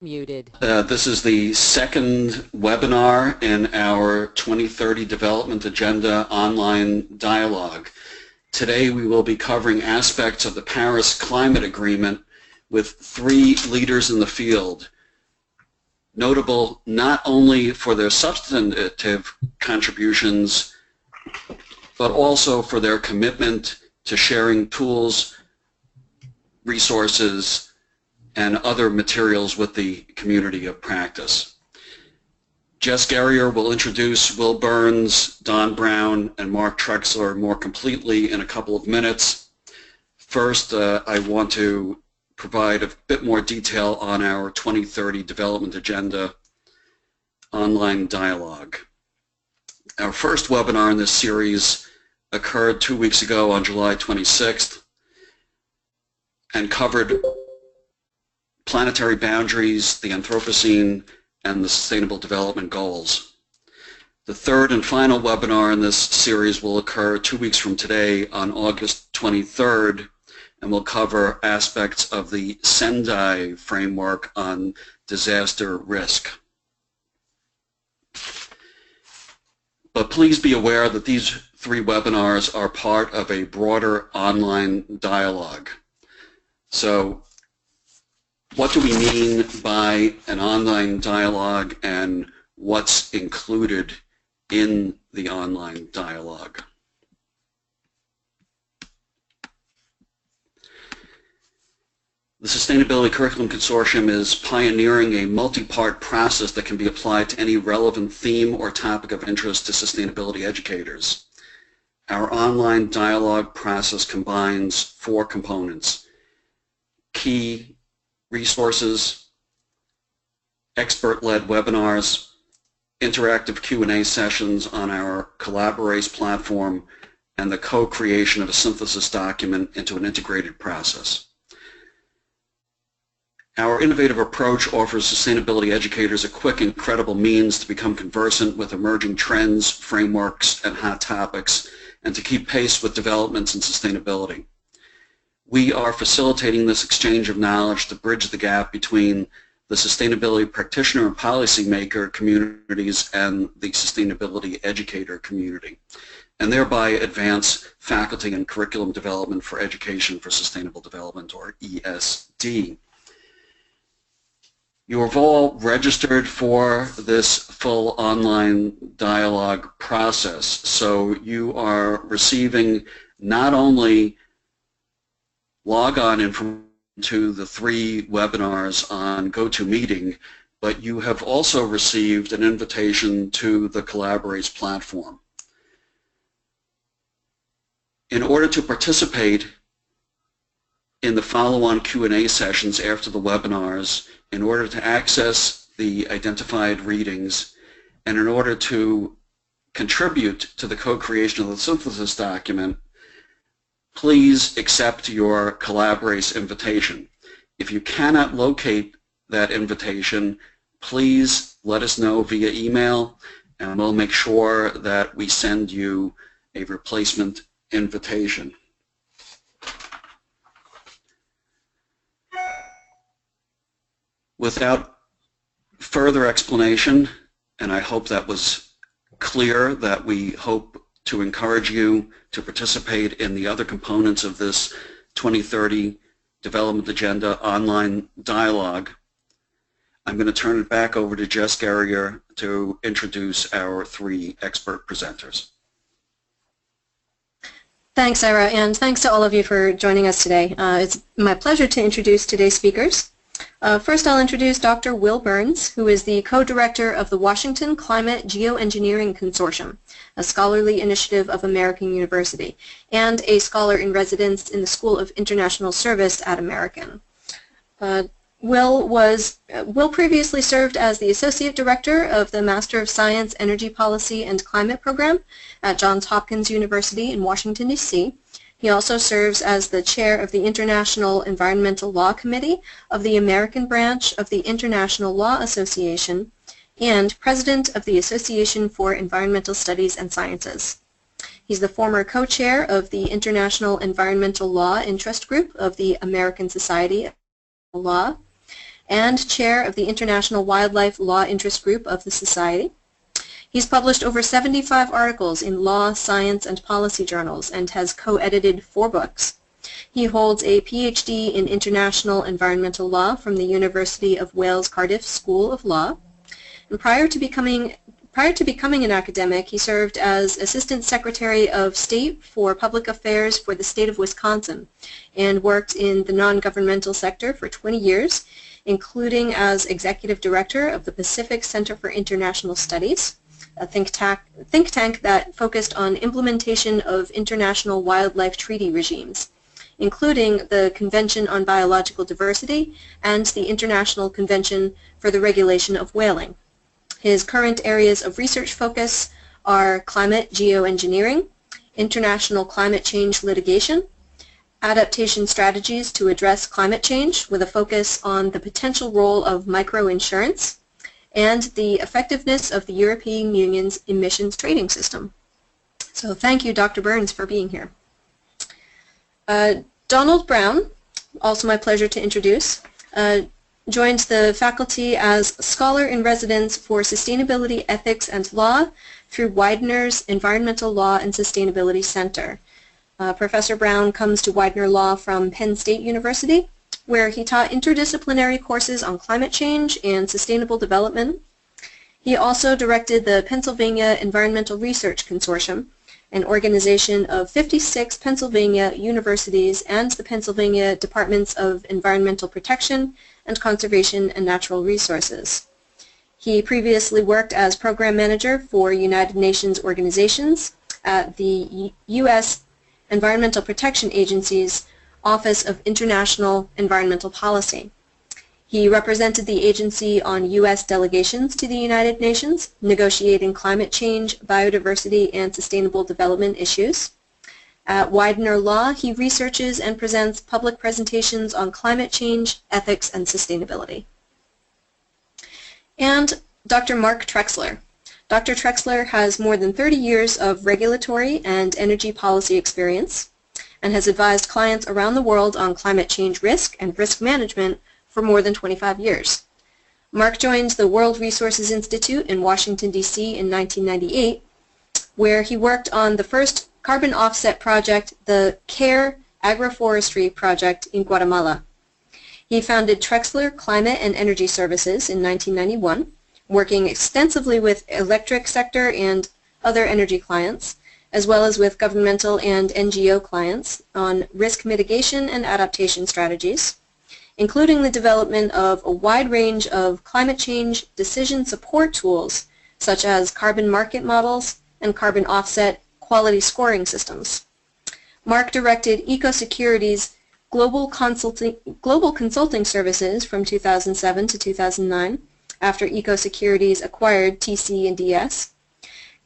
Muted. This is the second webinar in our 2030 Development Agenda online dialogue. Today we will be covering aspects of the Paris Climate Agreement with three leaders in the field, notable not only for their substantive contributions, but also for their commitment to sharing tools, resources, and other materials with the community of practice. Jess Guerrier will introduce Wil Burns, Don Brown, and Mark Trexler more completely in a couple of minutes. First, I want to provide a bit more detail on our 2030 Development Agenda online dialogue. Our first webinar in this series occurred 2 weeks ago on July 26th and covered planetary boundaries, the Anthropocene, and the Sustainable Development Goals. The third and final webinar in this series will occur 2 weeks from today on August 23rd and will cover aspects of the Sendai framework on disaster risk. But please be aware that these three webinars are part of a broader online dialogue. So what do we mean by an online dialogue and what's included in the online dialogue? The Sustainability Curriculum Consortium is pioneering a multi-part process that can be applied to any relevant theme or topic of interest to sustainability educators. Our online dialogue process combines four components: key resources, expert-led webinars, interactive Q&A sessions on our Collaborate platform, and the co-creation of a synthesis document into an integrated process. Our innovative approach offers sustainability educators a quick and credible means to become conversant with emerging trends, frameworks, and hot topics, and to keep pace with developments in sustainability. We are facilitating this exchange of knowledge to bridge the gap between the sustainability practitioner and policymaker communities and the sustainability educator community, and thereby advance faculty and curriculum development for Education for Sustainable Development, or ESD. You have all registered for this full online dialogue process, so you are receiving not only log-on information to the three webinars on GoToMeeting, but you have also received an invitation to the Collaborate platform. In order to participate in the follow-on Q&A sessions after the webinars, in order to access the identified readings, and in order to contribute to the co-creation of the synthesis document, please accept your Collaborate invitation. If you cannot locate that invitation, please let us know via email, and we'll make sure that we send you a replacement invitation. Without further explanation, and I hope that was clear, that we hope to encourage you to participate in the other components of this 2030 Development Agenda online dialogue, I'm going to turn it back over to Jess Guerrier to introduce our three expert presenters. Thanks, Ira, and thanks to all of you for joining us today. It's my pleasure to introduce today's speakers. First, I'll introduce Dr. Wil Burns, who is the co-director of the Washington Climate Geoengineering Consortium, a scholarly initiative of American University, and a scholar in residence in the School of International Service at American. Wil previously served as the Associate Director of the Master of Science, Energy Policy and Climate Program at Johns Hopkins University in Washington, D.C. He also serves as the chair of the International Environmental Law Committee of the American branch of the International Law Association and president of the Association for Environmental Studies and Sciences. He's the former co-chair of the International Environmental Law Interest Group of the American Society of Law and chair of the International Wildlife Law Interest Group of the Society. He's published over 75 articles in law, science, and policy journals and has co-edited 4 books. He holds a PhD in International Environmental Law from the University of Wales Cardiff School of Law. And prior to becoming an academic, he served as Assistant Secretary of State for Public Affairs for the state of Wisconsin and worked in the non-governmental sector for 20 years, including as Executive Director of the Pacific Center for International Studies, a think tank that focused on implementation of international wildlife treaty regimes, including the Convention on Biological Diversity and the International Convention for the Regulation of Whaling. His current areas of research focus are climate geoengineering, international climate change litigation, adaptation strategies to address climate change with a focus on the potential role of microinsurance, and the effectiveness of the European Union's emissions trading system. So thank you, Dr. Burns, for being here. Donald Brown, also my pleasure to introduce, joined the faculty as Scholar in Residence for Sustainability, Ethics, and Law through Widener's Environmental Law and Sustainability Center. Professor Brown comes to Widener Law from Penn State University, where he taught interdisciplinary courses on climate change and sustainable development. He also directed the Pennsylvania Environmental Research Consortium, an organization of 56 Pennsylvania universities and the Pennsylvania Departments of Environmental Protection and Conservation and Natural Resources. He previously worked as program manager for United Nations organizations at the U.S. Environmental Protection Agency's Office of International Environmental Policy. He represented the agency on U.S. delegations to the United Nations, negotiating climate change, biodiversity, and sustainable development issues. At Widener Law, he researches and presents public presentations on climate change, ethics, and sustainability. And Dr. Mark Trexler. Dr. Trexler has more than 30 years of regulatory and energy policy experience and has advised clients around the world on climate change risk and risk management for more than 25 years. Mark joined the World Resources Institute in Washington, D.C. in 1998, where he worked on the first carbon offset project, the CARE Agroforestry project in Guatemala. He founded Trexler Climate and Energy Services in 1991, working extensively with electric sector and other energy clients, as well as with governmental and NGO clients on risk mitigation and adaptation strategies, including the development of a wide range of climate change decision support tools, such as carbon market models and carbon offset quality scoring systems. Mark directed EcoSecurity's global consulting services from 2007 to 2009, after EcoSecurities acquired TC&DS,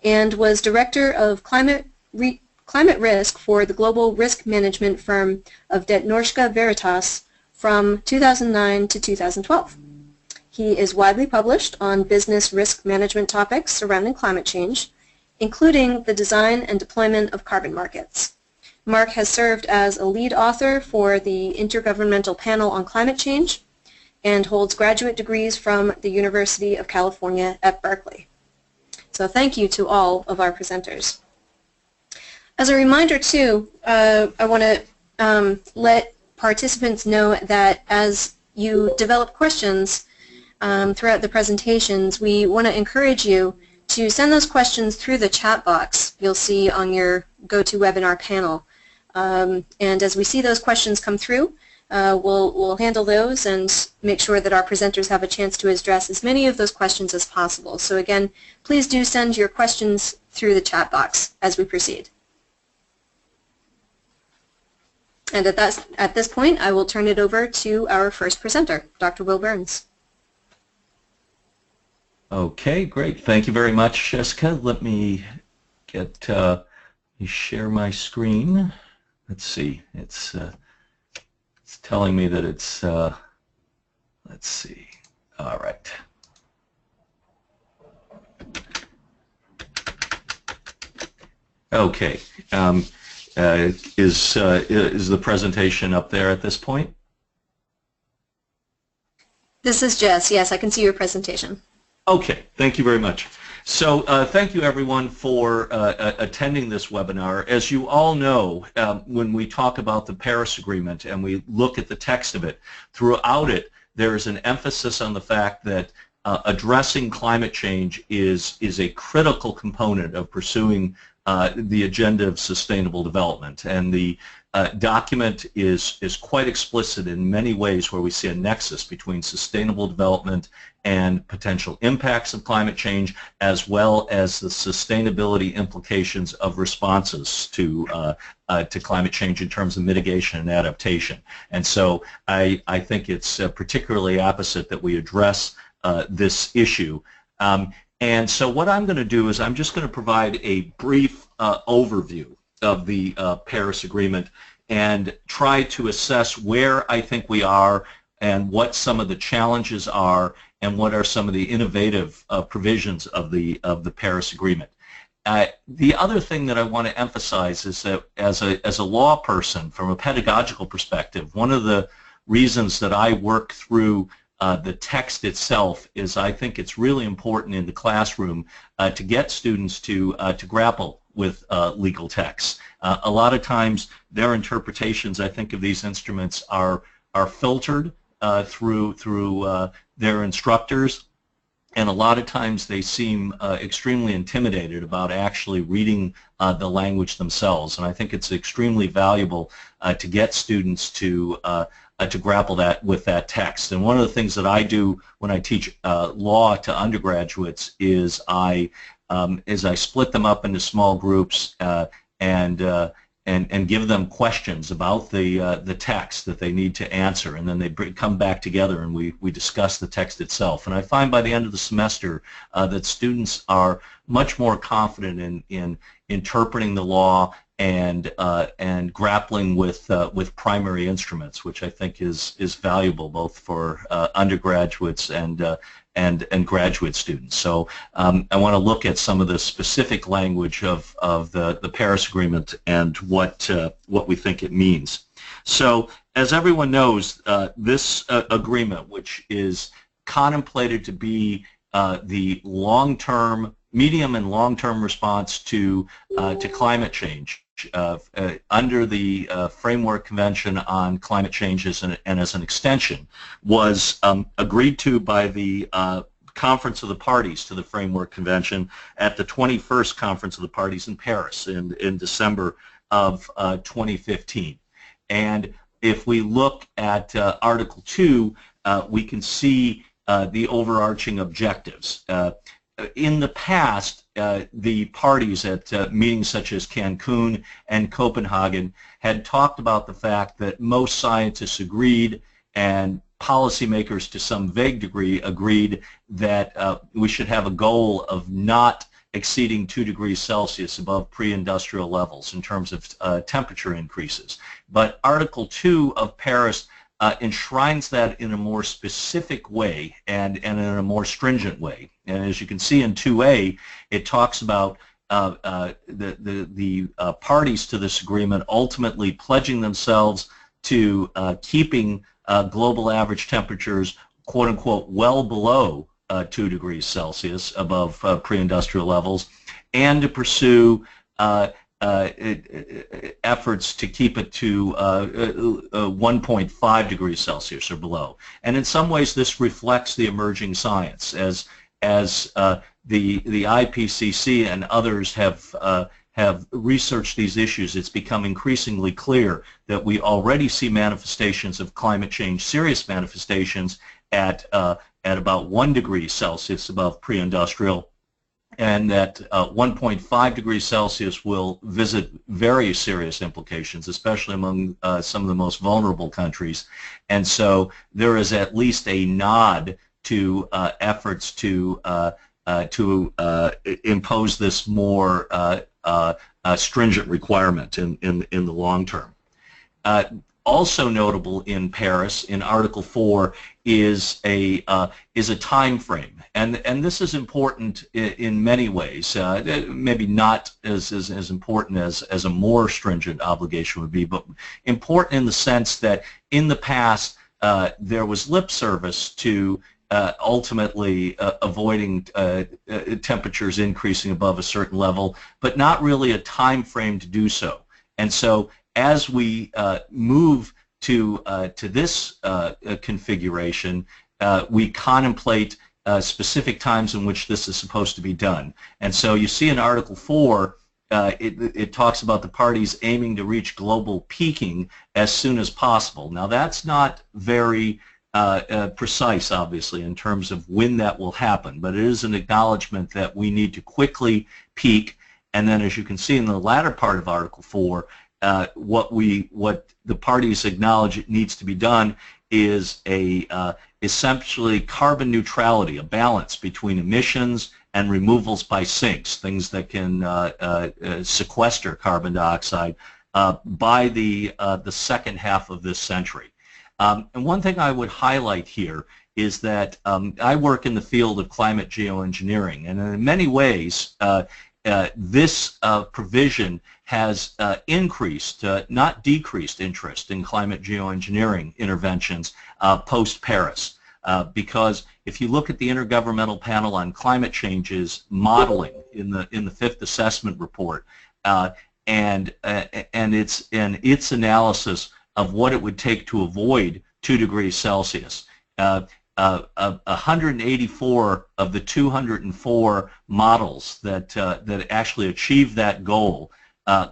and was director of climate risk for the global risk management firm of Detnorska Veritas from 2009 to 2012. He is widely published on business risk management topics surrounding climate change, including the design and deployment of carbon markets. Mark has served as a lead author for the Intergovernmental Panel on Climate Change and holds graduate degrees from the University of California at Berkeley. So thank you to all of our presenters. As a reminder too, I want to let participants know that as you develop questions throughout the presentations, we want to encourage you to send those questions through the chat box you'll see on your GoToWebinar panel. And as we see those questions come through, we'll handle those and make sure that our presenters have a chance to address as many of those questions as possible. So again, please do send your questions through the chat box as we proceed. And at this point, I will turn it over to our first presenter, Dr. Wil Burns. Okay, great. Thank you very much, Jessica. Let me share my screen. Let's see. It's telling me that it's, let's see. All right. Okay. Is the presentation up there at this point? This is Jess. Yes, I can see your presentation. Okay, thank you very much. So thank you everyone for attending this webinar. As you all know, when we talk about the Paris Agreement and we look at the text of it, throughout it there is an emphasis on the fact that addressing climate change is a critical component of pursuing the agenda of sustainable development. And the document is quite explicit in many ways where we see a nexus between sustainable development and potential impacts of climate change, as well as the sustainability implications of responses to climate change in terms of mitigation and adaptation. And so I think it's particularly apposite that we address this issue. And so what I'm going to do is I'm just going to provide a brief overview of the Paris Agreement and try to assess where I think we are and what some of the challenges are and what are some of the innovative provisions of the Paris Agreement. The other thing that I want to emphasize is that as a law person, from a pedagogical perspective, one of the reasons that I work through the text itself is I think it's really important in the classroom to get students to grapple with legal texts. A lot of times their interpretations, I think, of these instruments are filtered through their instructors, and a lot of times they seem extremely intimidated about actually reading the language themselves. And I think it's extremely valuable to get students to grapple with that text. And one of the things that I do when I teach law to undergraduates is I split them up into small groups and give them questions about the text that they need to answer, and then they come back together and we discuss the text itself. And I find by the end of the semester that students are much more confident in interpreting the law and grappling with primary instruments, which I think is valuable both for undergraduates and graduate students. So I want to look at some of the specific language of the Paris Agreement and what we think it means. So as everyone knows, this agreement, which is contemplated to be the long-term, medium and long-term response to climate change under the Framework Convention on Climate Change and as an extension, was agreed to by the Conference of the Parties to the Framework Convention at the 21st Conference of the Parties in Paris in December of 2015. And if we look at Article 2, we can see the overarching objectives. In the past, the parties at meetings such as Cancun and Copenhagen had talked about the fact that most scientists agreed and policymakers to some vague degree agreed that we should have a goal of not exceeding 2 degrees Celsius above pre-industrial levels in terms of temperature increases. But Article 2 of Paris enshrines that in a more specific way and in a more stringent way. And as you can see in 2A, it talks about the parties to this agreement ultimately pledging themselves to keeping global average temperatures, quote unquote, well below 2 degrees Celsius above pre-industrial levels, and to pursue efforts to keep it to 1.5 degrees Celsius or below. And in some ways this reflects the emerging science as the IPCC and others have researched these issues. It's become increasingly clear that we already see manifestations of climate change, serious manifestations at about 1 degree Celsius above pre-industrial, and that 1.5 degrees Celsius will visit very serious implications, especially among some of the most vulnerable countries. And so there is at least a nod to efforts to impose this more stringent requirement in the long term. Also notable in Paris, in Article 4, is a time frame, and this is important in many ways. Maybe not as important as a more stringent obligation would be, but important in the sense that in the past there was lip service to ultimately avoiding temperatures increasing above a certain level, but not really a time frame to do so. And so as we move to this configuration, we contemplate specific times in which this is supposed to be done. And so you see in Article 4, it talks about the parties aiming to reach global peaking as soon as possible. Now that's not very precise, obviously, in terms of when that will happen, but it is an acknowledgement that we need to quickly peak. And then, as you can see in the latter part of Article 4, what the parties acknowledge it needs to be done is essentially carbon neutrality, a balance between emissions and removals by sinks, things that can sequester carbon dioxide by the second half of this century. And one thing I would highlight here is that I work in the field of climate geoengineering, and in many ways this provision has increased, not decreased, interest in climate geoengineering interventions post-Paris. Because if you look at the Intergovernmental Panel on Climate Change's modeling in the fifth assessment report, and its analysis of what it would take to avoid 2 degrees Celsius. 184 of the 204 models that actually achieve that goal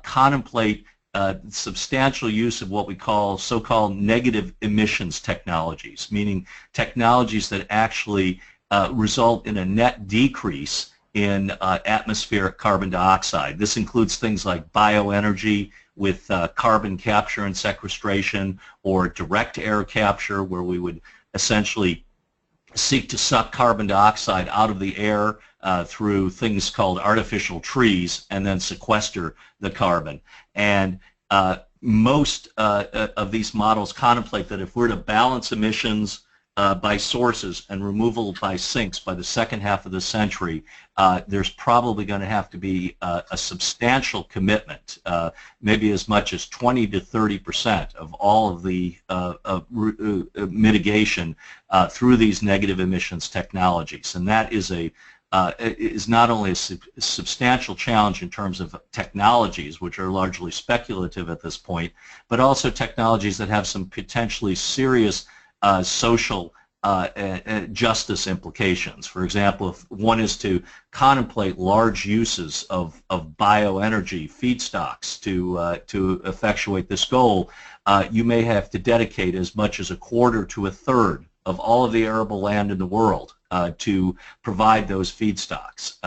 contemplate substantial use of what we call so-called negative emissions technologies, meaning technologies that actually result in a net decrease in atmospheric carbon dioxide. This includes things like bioenergy with carbon capture and sequestration, or direct air capture, where we would essentially seek to suck carbon dioxide out of the air through things called artificial trees and then sequester the carbon. And most of these models contemplate that if we're to balance emissions by sources and removal by sinks by the second half of the century, there's probably going to have to be a substantial commitment, maybe as much as 20 to 30% of all of the mitigation through these negative emissions technologies. And that is is not only a substantial challenge in terms of technologies, which are largely speculative at this point, but also technologies that have some potentially serious social justice implications. For example, if one is to contemplate large uses of bioenergy feedstocks to effectuate this goal, you may have to dedicate as much as a quarter to a third of all of the arable land in the world to provide those feedstocks.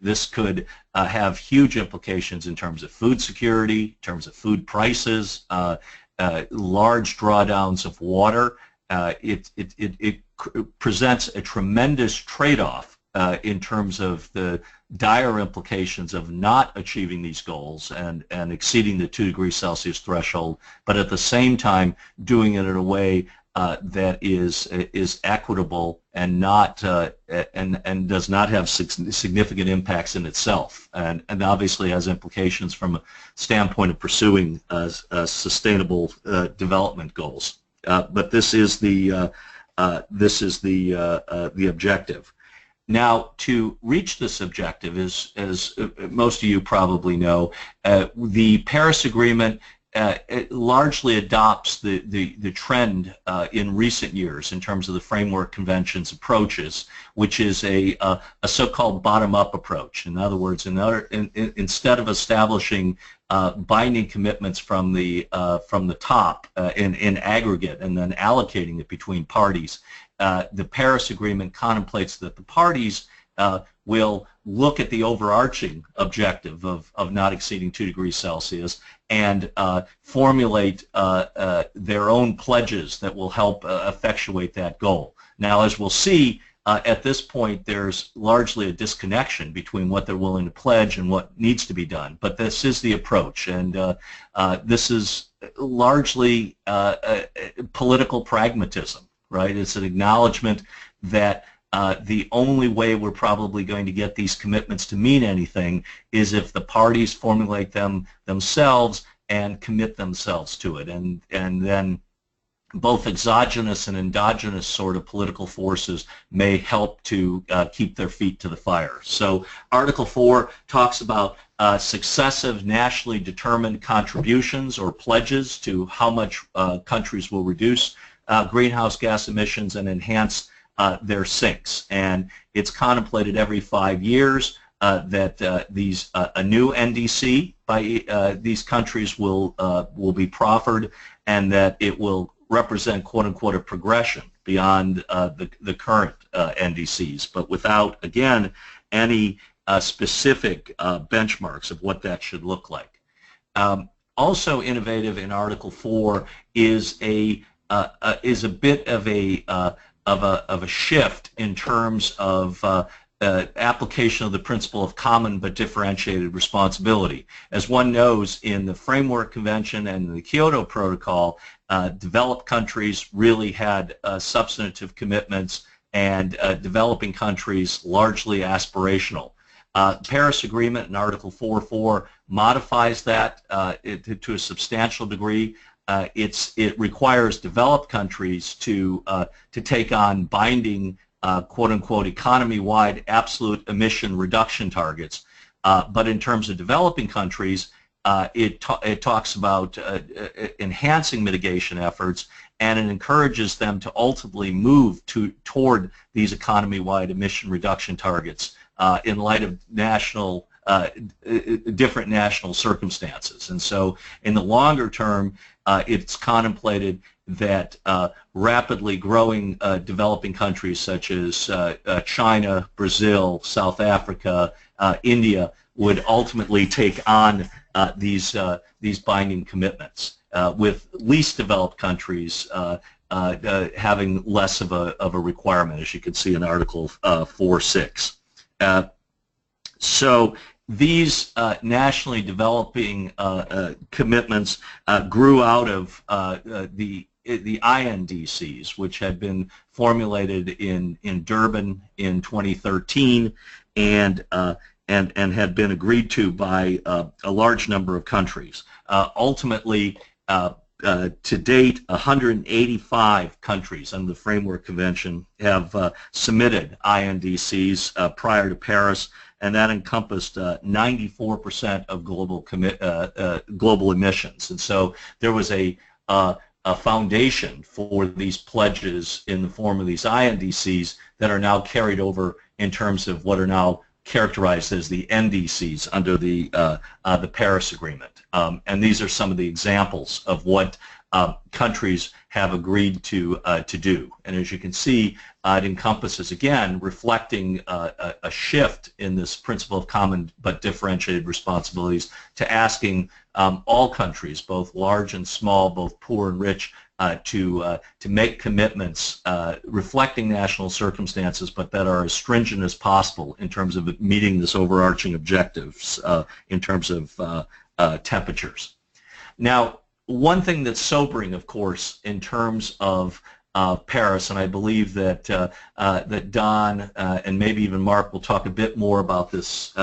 This could have huge implications in terms of food security, in terms of food prices, large drawdowns of water. It presents a tremendous trade-off in terms of the dire implications of not achieving these goals and exceeding the 2 degrees Celsius threshold, but at the same time doing it in a way that is equitable and not and does not have significant impacts in itself, and obviously has implications from a standpoint of pursuing sustainable development goals. But this is the objective. Now, to reach this objective, as most of you probably know, the Paris Agreement it largely adopts the trend in recent years in terms of the Framework Convention's approaches, which is a so-called bottom-up approach. In other words, instead of establishing binding commitments from the top in aggregate and then allocating it between parties, the Paris Agreement contemplates that the parties will look at the overarching objective of not exceeding 2 degrees Celsius and formulate their own pledges that will help effectuate that goal. Now, as we'll see, at this point, there's largely a disconnection between what they're willing to pledge and what needs to be done. But this is the approach, and this is largely political pragmatism, right? It's an acknowledgement that the only way we're probably going to get these commitments to mean anything is if the parties formulate them themselves and commit themselves to it, and then both exogenous and endogenous sort of political forces may help to keep their feet to the fire. So Article 4 talks about successive nationally determined contributions or pledges to how much countries will reduce greenhouse gas emissions and enhance their sinks. And it's contemplated every 5 years that a new NDC by these countries will be proffered, and that it will represent, quote-unquote, a progression beyond the current NDCs, but without, again, any specific benchmarks of what that should look like. Also innovative in Article 4 is a bit of a shift in terms of application of the principle of common but differentiated responsibility. As one knows, in the Framework Convention and the Kyoto Protocol, developed countries really had substantive commitments, and developing countries largely aspirational. Paris Agreement in Article 4.4 modifies that to a substantial degree. It requires developed countries to take on binding quote-unquote economy-wide absolute emission reduction targets. But in terms of developing countries, it talks about enhancing mitigation efforts, and it encourages them to ultimately move toward these economy-wide emission reduction targets in light of different national circumstances. And so in the longer term, it's contemplated that rapidly growing developing countries such as China, Brazil, South Africa, India would ultimately take on these binding commitments, with least developed countries having less of a requirement, as you can see in Article 4.6. So these nationally developing commitments grew out of the INDCs, which had been formulated in Durban in 2013 and had been agreed to by a large number of countries. Ultimately, to date, 185 countries under the Framework Convention have submitted INDCs prior to Paris, and that encompassed 94% of global emissions. And so there was a foundation for these pledges in the form of these INDCs that are now carried over in terms of what are now characterized as the NDCs under the Paris Agreement. And these are some of the examples of what countries have agreed to do. And as you can see, it encompasses, again, reflecting a shift in this principle of common but differentiated responsibilities to asking all countries, both large and small, both poor and rich, to make commitments reflecting national circumstances, but that are as stringent as possible in terms of meeting this overarching objectives in terms of temperatures. Now, one thing that's sobering, of course, in terms of Paris, and I believe that that Don and maybe even Mark will talk a bit more about this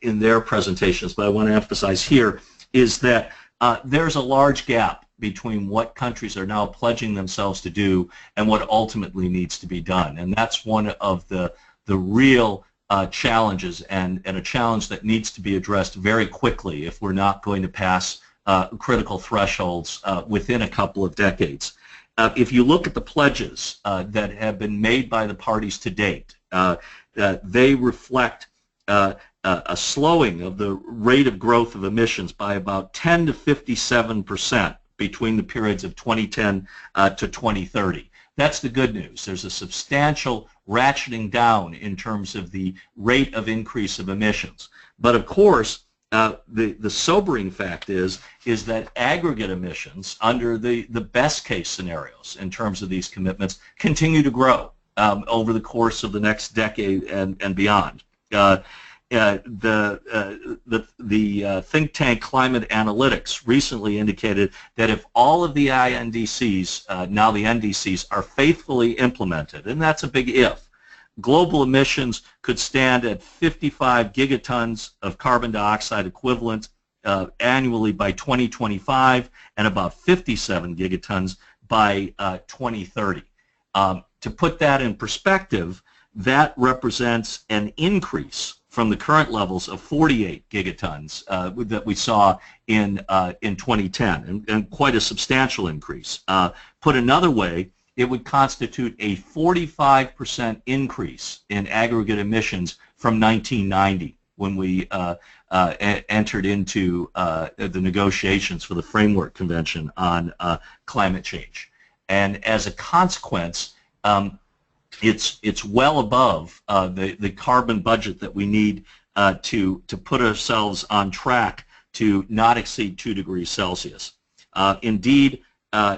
in their presentations, but I want to emphasize here, is that there's a large gap between what countries are now pledging themselves to do and what ultimately needs to be done. And that's one of the real challenges, and a challenge that needs to be addressed very quickly if we're not going to pass critical thresholds within a couple of decades. If you look at the pledges that have been made by the parties to date, they reflect a slowing of the rate of growth of emissions by about 10 to 57% between the periods of 2010 to 2030. That's the good news. There's a substantial ratcheting down in terms of the rate of increase of emissions. But of course, the sobering fact is that aggregate emissions under the best case scenarios in terms of these commitments continue to grow over the course of the next decade and beyond. The think tank Climate Analytics recently indicated that if all of the INDCs, now the NDCs, are faithfully implemented, and that's a big if, global emissions could stand at 55 gigatons of carbon dioxide equivalent annually by 2025 and about 57 gigatons by 2030. To put that in perspective, that represents an increase from the current levels of 48 gigatons that we saw in 2010, and quite a substantial increase. Put another way, it would constitute a 45% increase in aggregate emissions from 1990, when we entered into the negotiations for the Framework Convention on Climate Change. And as a consequence, it's well above the carbon budget that we need to put ourselves on track to not exceed 2 degrees Celsius. Indeed,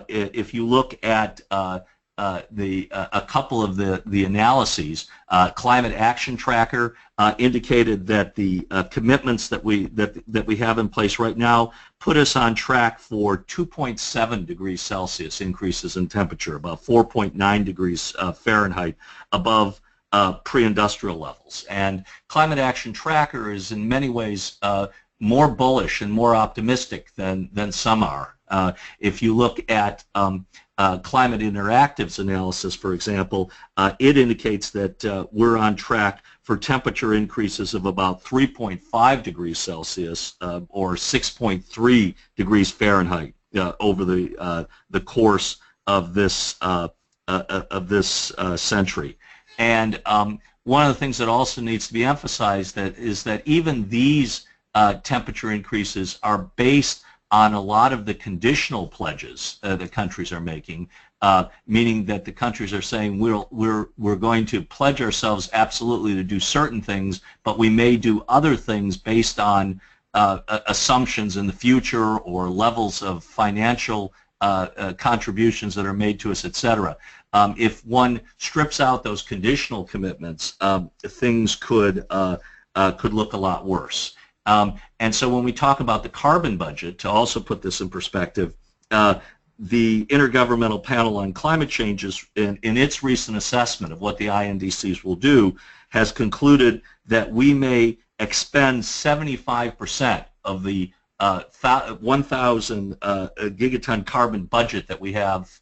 if you look at a couple of the analyses, Climate Action Tracker indicated that the commitments that we have in place right now put us on track for 2.7 degrees Celsius increases in temperature, about 4.9 degrees Fahrenheit above pre-industrial levels. And Climate Action Tracker is in many ways more bullish and more optimistic than some are. If you look at Climate Interactive's analysis, for example, it indicates that we're on track for temperature increases of about 3.5 degrees Celsius or 6.3 degrees Fahrenheit over the course of this century. And one of the things that also needs to be emphasized is that even these temperature increases are based on a lot of the conditional pledges that countries are making, meaning that the countries are saying we're going to pledge ourselves absolutely to do certain things, but we may do other things based on assumptions in the future or levels of financial contributions that are made to us, etc. If one strips out those conditional commitments, things could look a lot worse. And so when we talk about the carbon budget, to also put this in perspective, the Intergovernmental Panel on Climate Change, in its recent assessment of what the INDCs will do, has concluded that we may expend 75% of the 1,000 gigaton carbon budget that we have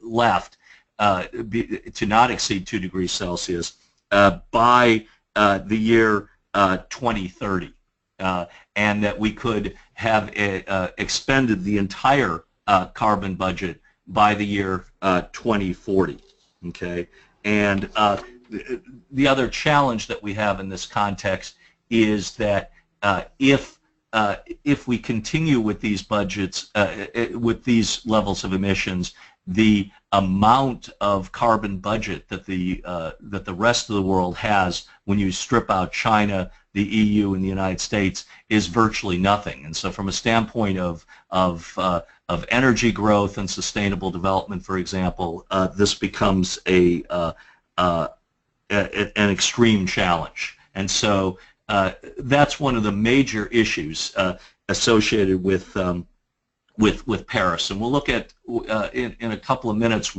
left to not exceed 2 degrees Celsius by the year 2030. And that we could have expended the entire carbon budget by the year 2040. Okay, and the other challenge that we have in this context is that if we continue with these budgets, with these levels of emissions, the amount of carbon budget that the rest of the world has, when you strip out China, the EU, and the United States, is virtually nothing. And so, from a standpoint of energy growth and sustainable development, for example, this becomes an extreme challenge. And so, that's one of the major issues associated with Paris. And we'll look at in a couple of minutes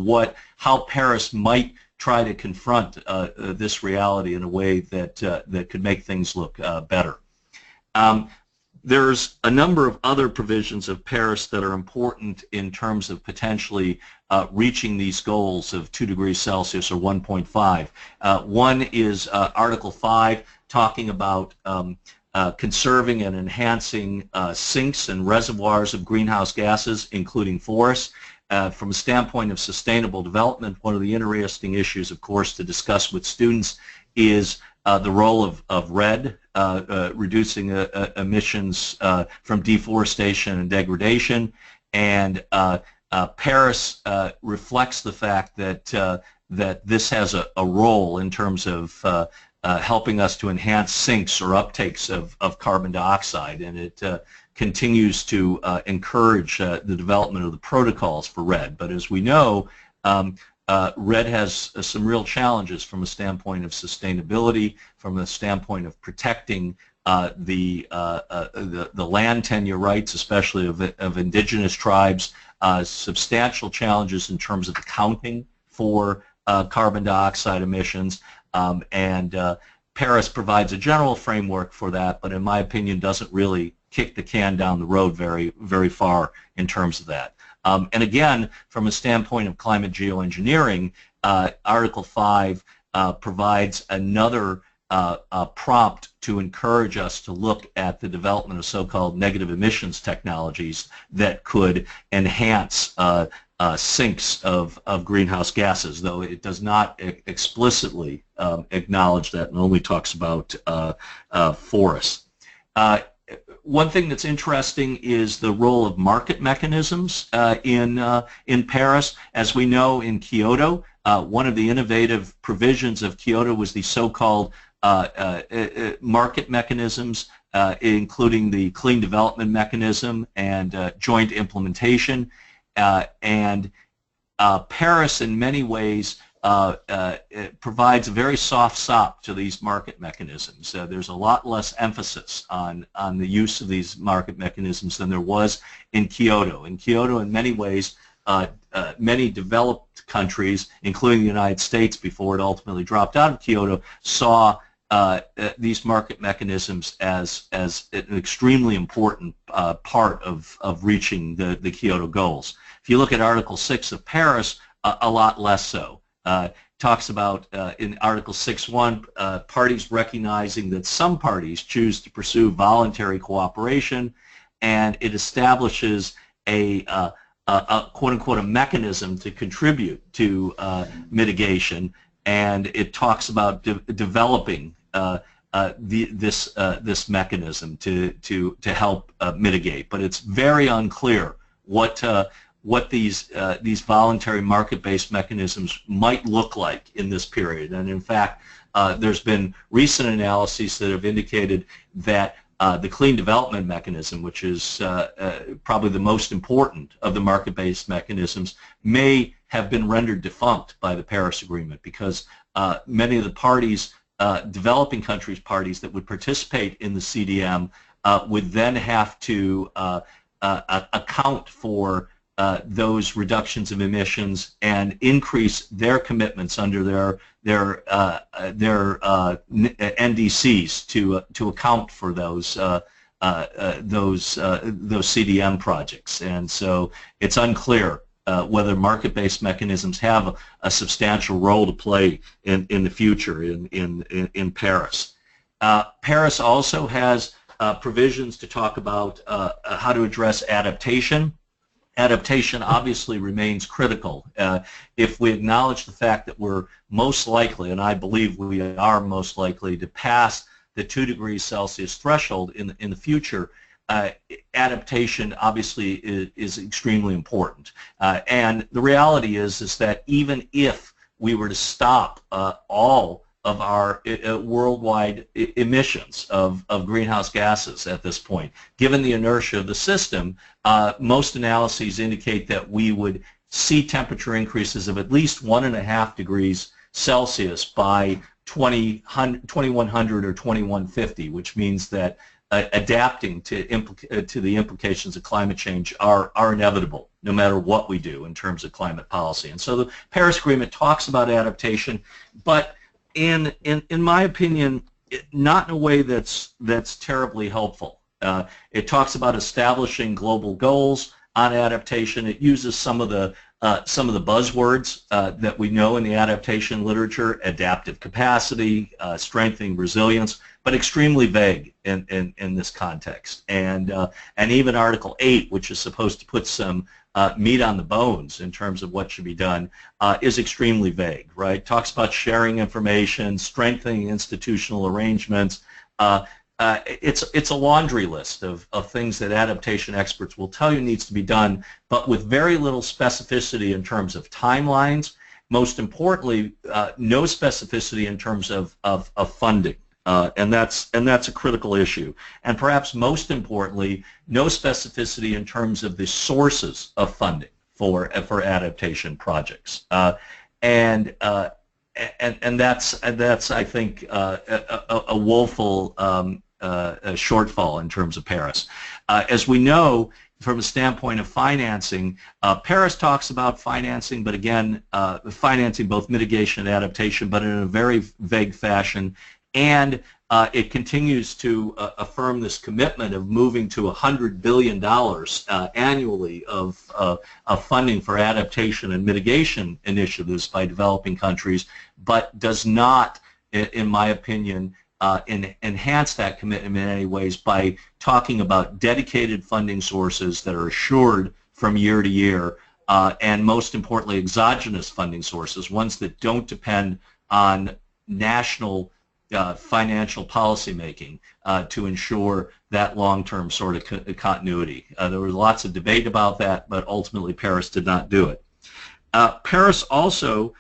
how Paris might try to confront this reality in a way that could make things look better. There's a number of other provisions of Paris that are important in terms of potentially reaching these goals of 2 degrees Celsius or 1.5. One is Article 5, talking about conserving and enhancing sinks and reservoirs of greenhouse gases, including forests. From a standpoint of sustainable development, one of the interesting issues, of course, to discuss with students is the role of REDD, reducing emissions from deforestation and degradation. And Paris reflects the fact that this has a role in terms of helping us to enhance sinks or uptakes of carbon dioxide, and it continues to encourage the development of the protocols for REDD. But as we know, REDD has some real challenges from a standpoint of sustainability, from a standpoint of protecting the land tenure rights, especially of indigenous tribes, substantial challenges in terms of accounting for carbon dioxide emissions, and Paris provides a general framework for that, but in my opinion doesn't really kick the can down the road very far in terms of that. And again, from a standpoint of climate geoengineering, Article 5 provides another prompt to encourage us to look at the development of so-called negative emissions technologies that could enhance sinks of greenhouse gases, though it does not explicitly acknowledge that and only talks about forests. One thing that's interesting is the role of market mechanisms in Paris. As we know, in Kyoto, one of the innovative provisions of Kyoto was the so-called market mechanisms, including the clean development mechanism and joint implementation. And Paris, in many ways, it provides a very soft sop to these market mechanisms. There's a lot less emphasis on the use of these market mechanisms than there was in Kyoto. In Kyoto, in many ways, many developed countries, including the United States before it ultimately dropped out of Kyoto, saw these market mechanisms as an extremely important part of reaching the Kyoto goals. If you look at Article 6 of Paris, a lot less so. Talks about in Article 6.1 parties recognizing that some parties choose to pursue voluntary cooperation, and it establishes a quote-unquote a mechanism to contribute to mitigation, and it talks about developing this mechanism to help mitigate. But it's very unclear what these voluntary market-based mechanisms might look like in this period. And in fact, there's been recent analyses that have indicated that the clean development mechanism, which is probably the most important of the market-based mechanisms, may have been rendered defunct by the Paris Agreement, because many of the parties, developing countries parties that would participate in the CDM would then have to account for those reductions of emissions and increase their commitments under their NDCs to account for those CDM projects. And so it's unclear whether market-based mechanisms have a substantial role to play in the future in Paris. Paris also has provisions to talk about how to address adaptation. Adaptation obviously remains critical. If we acknowledge the fact that we're most likely, and I believe we are most likely, to pass the 2 degrees Celsius threshold in the future, adaptation obviously is extremely important. And the reality is that even if we were to stop all of our worldwide emissions of greenhouse gases at this point, given the inertia of the system, most analyses indicate that we would see temperature increases of at least 1.5 degrees Celsius by 2100 or 2150, which means that adapting to the implications of climate change are inevitable, no matter what we do in terms of climate policy. And so the Paris Agreement talks about adaptation, but in my opinion, not in a way that's terribly helpful. It talks about establishing global goals on adaptation. It uses some of the buzzwords that we know in the adaptation literature: adaptive capacity, strengthening resilience, but extremely vague in this context. And even Article 8, which is supposed to put some meat on the bones in terms of what should be done, is extremely vague, right? Talks about sharing information, strengthening institutional arrangements. It's a laundry list of things that adaptation experts will tell you needs to be done, but with very little specificity in terms of timelines. Most importantly, no specificity in terms of funding. And that's a critical issue. And perhaps most importantly, no specificity in terms of the sources of funding for adaptation projects. And that's I think a woeful shortfall in terms of Paris. As we know, from a standpoint of financing, Paris talks about financing, but again, financing both mitigation and adaptation, but in a very vague fashion, and it continues to affirm this commitment of moving to $100 billion annually of funding for adaptation and mitigation initiatives by developing countries, but does not, in my opinion, enhance that commitment in any ways by talking about dedicated funding sources that are assured from year to year, and most importantly, exogenous funding sources, ones that don't depend on national financial policy making to ensure that long-term sort of continuity. There was lots of debate about that, but ultimately Paris did not do it. Paris also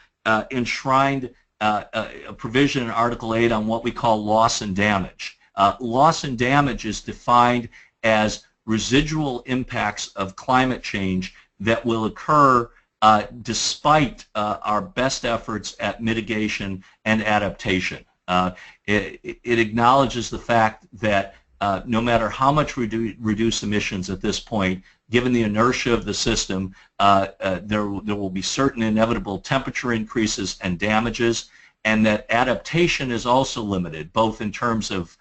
enshrined a provision in Article 8 on what we call loss and damage. Loss and damage is defined as residual impacts of climate change that will occur despite our best efforts at mitigation and adaptation. It acknowledges the fact that no matter how much we reduce emissions at this point, given the inertia of the system, there will be certain inevitable temperature increases and damages, and that adaptation is also limited, both in terms of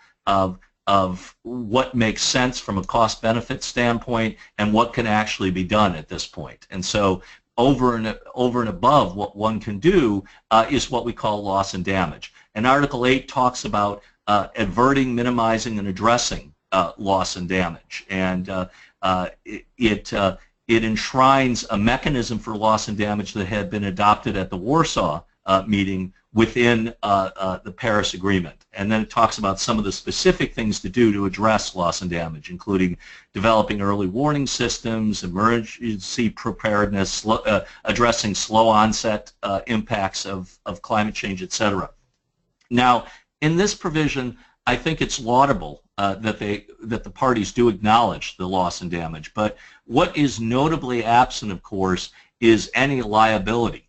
what makes sense from a cost-benefit standpoint and what can actually be done at this point. And so over and above what one can do is what we call loss and damage. And Article 8 talks about averting, minimizing, and addressing loss and damage. And it enshrines a mechanism for loss and damage that had been adopted at the Warsaw meeting within the Paris Agreement. And then it talks about some of the specific things to do to address loss and damage, including developing early warning systems, emergency preparedness, addressing slow onset impacts of climate change, etc. Now, in this provision, I think it's laudable that the parties do acknowledge the loss and damage, but what is notably absent, of course, is any liability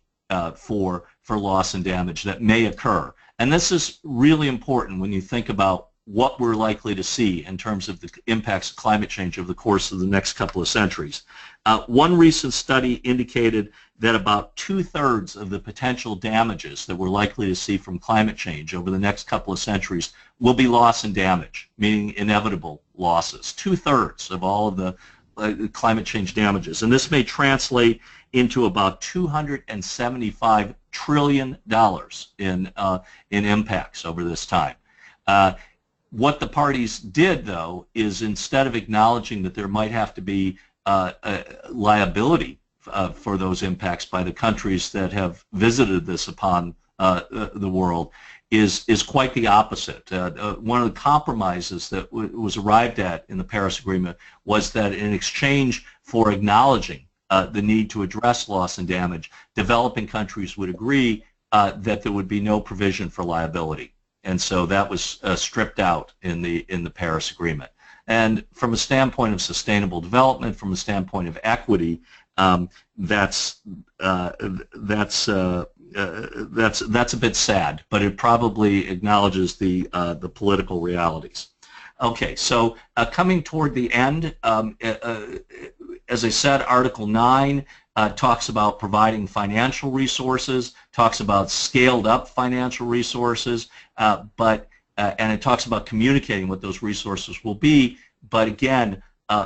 for loss and damage that may occur. And this is really important when you think about what we're likely to see in terms of the impacts of climate change over the course of the next couple of centuries. One recent study indicated that about 2/3 of the potential damages that we're likely to see from climate change over the next couple of centuries will be loss and damage, meaning inevitable losses. 2/3 of all of the climate change damages. And this may translate into about $275 trillion in impacts over this time. What the parties did, though, is instead of acknowledging that there might have to be liability for those impacts by the countries that have visited this upon the world, is quite the opposite. One of the compromises that was arrived at in the Paris Agreement was that in exchange for acknowledging the need to address loss and damage, developing countries would agree that there would be no provision for liability. And so that was stripped out in the Paris Agreement. And from a standpoint of sustainable development, from a standpoint of equity, that's a bit sad, but it probably acknowledges the political realities. Okay, so coming toward the end, as I said, Article 9 talks about providing financial resources, talks about scaled up financial resources, and it talks about communicating what those resources will be, but again,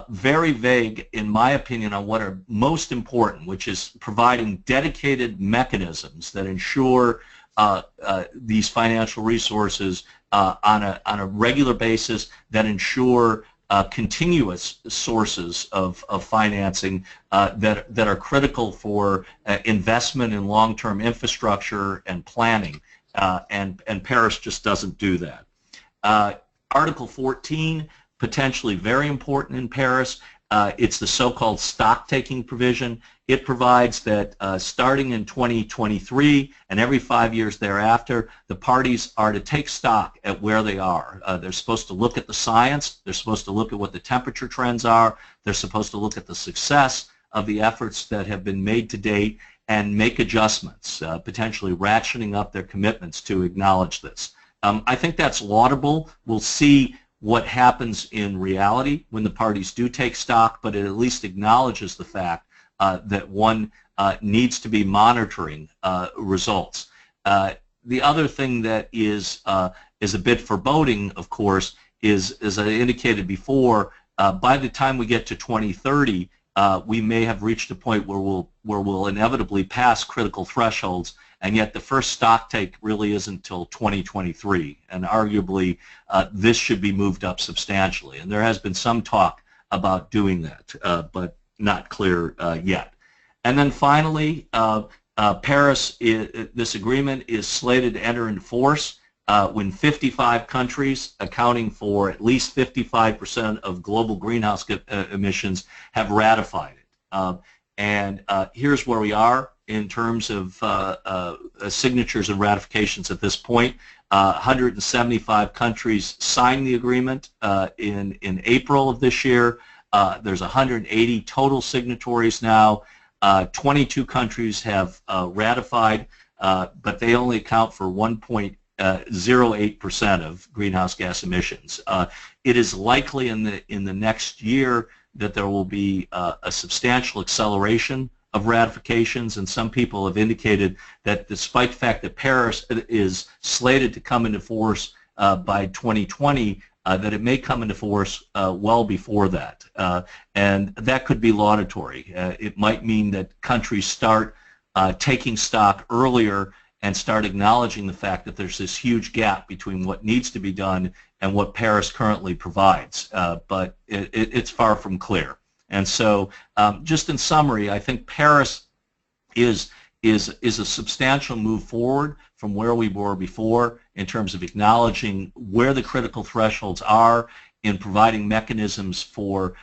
very vague, in my opinion, on what are most important, which is providing dedicated mechanisms that ensure these financial resources on a regular basis, that ensure continuous sources of financing that are critical for investment in long-term infrastructure and planning, and Paris just doesn't do that. Article 14, potentially very important in Paris. It's the so-called stocktaking provision. It provides that starting in 2023 and every 5 years thereafter, the parties are to take stock at where they are. They're supposed to look at the science. They're supposed to look at what the temperature trends are. They're supposed to look at the success of the efforts that have been made to date and make adjustments, potentially ratcheting up their commitments to acknowledge this. I think that's laudable. We'll see what happens in reality when the parties do take stock, but it at least acknowledges the fact that one needs to be monitoring results. the other thing that is a bit foreboding, of course, is, as I indicated before, by the time we get to 2030, we may have reached a point where we'll inevitably pass critical thresholds, and yet the first stocktake really isn't until 2023, and arguably this should be moved up substantially. And there has been some talk about doing that, but not clear yet. And then finally, Paris, this agreement is slated to enter into force when 55 countries, accounting for at least 55% of global greenhouse emissions, have ratified it. And here's where we are in terms of signatures and ratifications at this point. 175 countries signed the agreement in April of this year. There's 180 total signatories now. 22 countries have ratified, but they only account for 1.08% of greenhouse gas emissions. It is likely in the next year that there will be a substantial acceleration of ratifications, and some people have indicated that despite the fact that Paris is slated to come into force by 2020, that it may come into force well before that. And that could be laudatory. It might mean that countries start taking stock earlier and start acknowledging the fact that there's this huge gap between what needs to be done and what Paris currently provides. But it's far from clear. And so just in summary, I think Paris is a substantial move forward from where we were before in terms of acknowledging where the critical thresholds are, in providing mechanisms for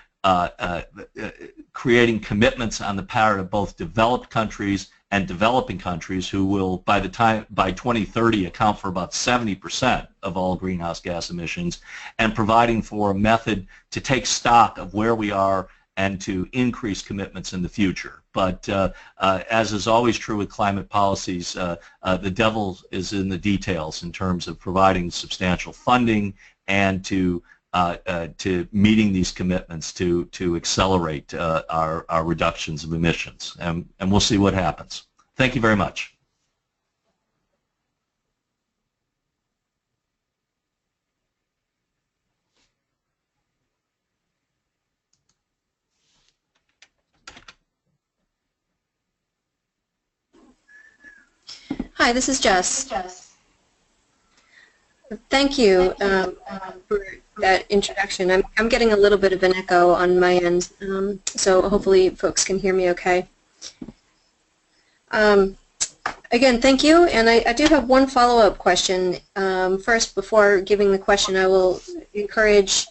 creating commitments on the part of both developed countries and developing countries, who will by 2030 account for about 70% of all greenhouse gas emissions, and providing for a method to take stock of where we are and to increase commitments in the future. But as is always true with climate policies, the devil is in the details in terms of providing substantial funding and to meeting these commitments to accelerate our reductions of emissions. And we'll see what happens. Thank you very much. Hi, this is Jess. Thank you for that introduction. I'm getting a little bit of an echo on my end, so hopefully folks can hear me okay. Again, thank you, and I do have one follow-up question. First, before giving the question, I will encourage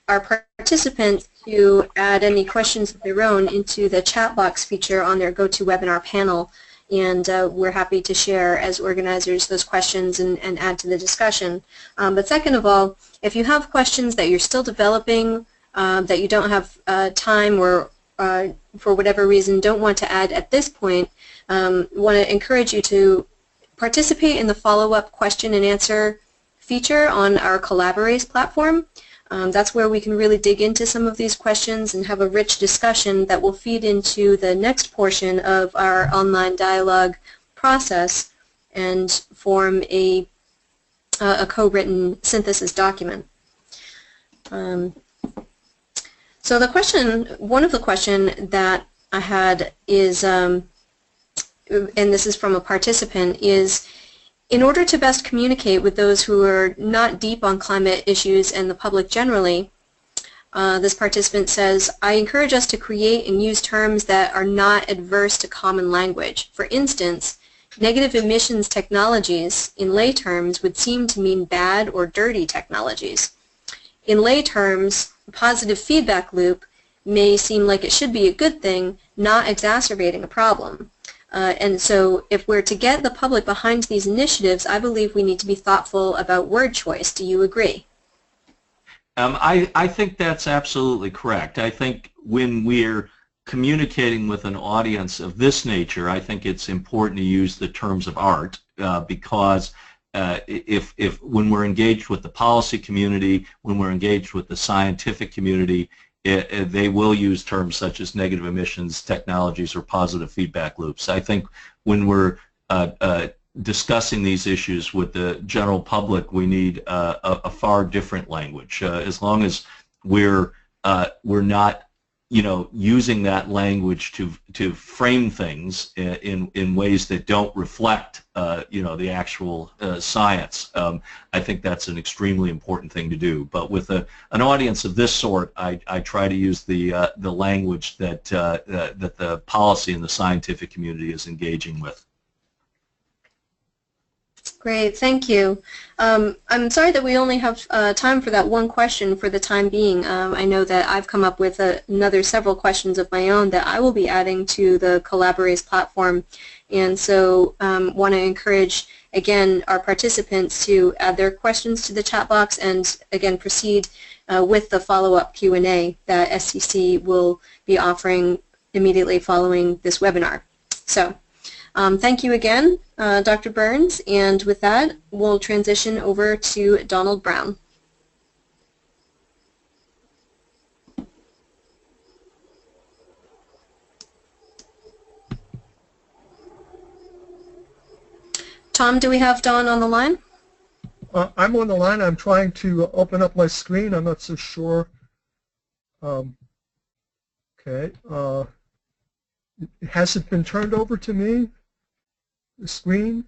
our participants to add any questions of their own into the chat box feature on their GoToWebinar panel, and we're happy to share as organizers those questions and add to the discussion. But second of all, if you have questions that you're still developing, that you don't have time or for whatever reason don't want to add at this point, want to encourage you to participate in the follow-up question and answer feature on our Collaborate platform. That's where we can really dig into some of these questions and have a rich discussion that will feed into the next portion of our online dialogue process and form a co-written synthesis document. So the question, one of the questions that I had is, and this is from a participant, is, in order to best communicate with those who are not deep on climate issues and the public generally, this participant says, I encourage us to create and use terms that are not adverse to common language. For instance, negative emissions technologies in lay terms would seem to mean bad or dirty technologies. In lay terms, a positive feedback loop may seem like it should be a good thing, not exacerbating a problem. And so if we're to get the public behind these initiatives, I believe we need to be thoughtful about word choice. Do you agree? I think that's absolutely correct. I think when we're communicating with an audience of this nature, I think it's important to use the terms of art because if when we're engaged with the policy community, when we're engaged with the scientific community, they will use terms such as negative emissions technologies or positive feedback loops. I think when we're discussing these issues with the general public, we need a far different language. As long as we're not, using that language to frame things in ways that don't reflect, the actual science. I think that's an extremely important thing to do. But with an audience of this sort, I try to use the language that that the policy and the scientific community is engaging with. Great, thank you. I'm sorry that we only have time for that one question for the time being. I know that I've come up with another several questions of my own that I will be adding to the Collaborate platform, and so want to encourage again our participants to add their questions to the chat box and again proceed with the follow-up Q&A that SCC will be offering immediately following this webinar. So. Thank you again, Dr. Burns, and with that, we'll transition over to Donald Brown. Tom, do we have Don on the line? I'm on the line. I'm trying to open up my screen. I'm not so sure. Okay. Has it been turned over to me? The screen?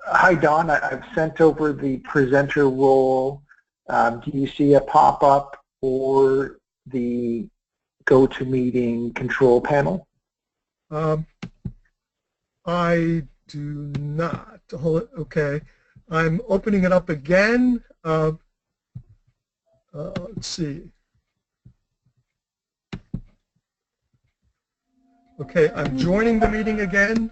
Hi, Don. I've sent over the presenter role. Do you see a pop-up or the GoToMeeting control panel? I do not. Okay. I'm opening it up again. Let's see. Okay, I'm joining the meeting again.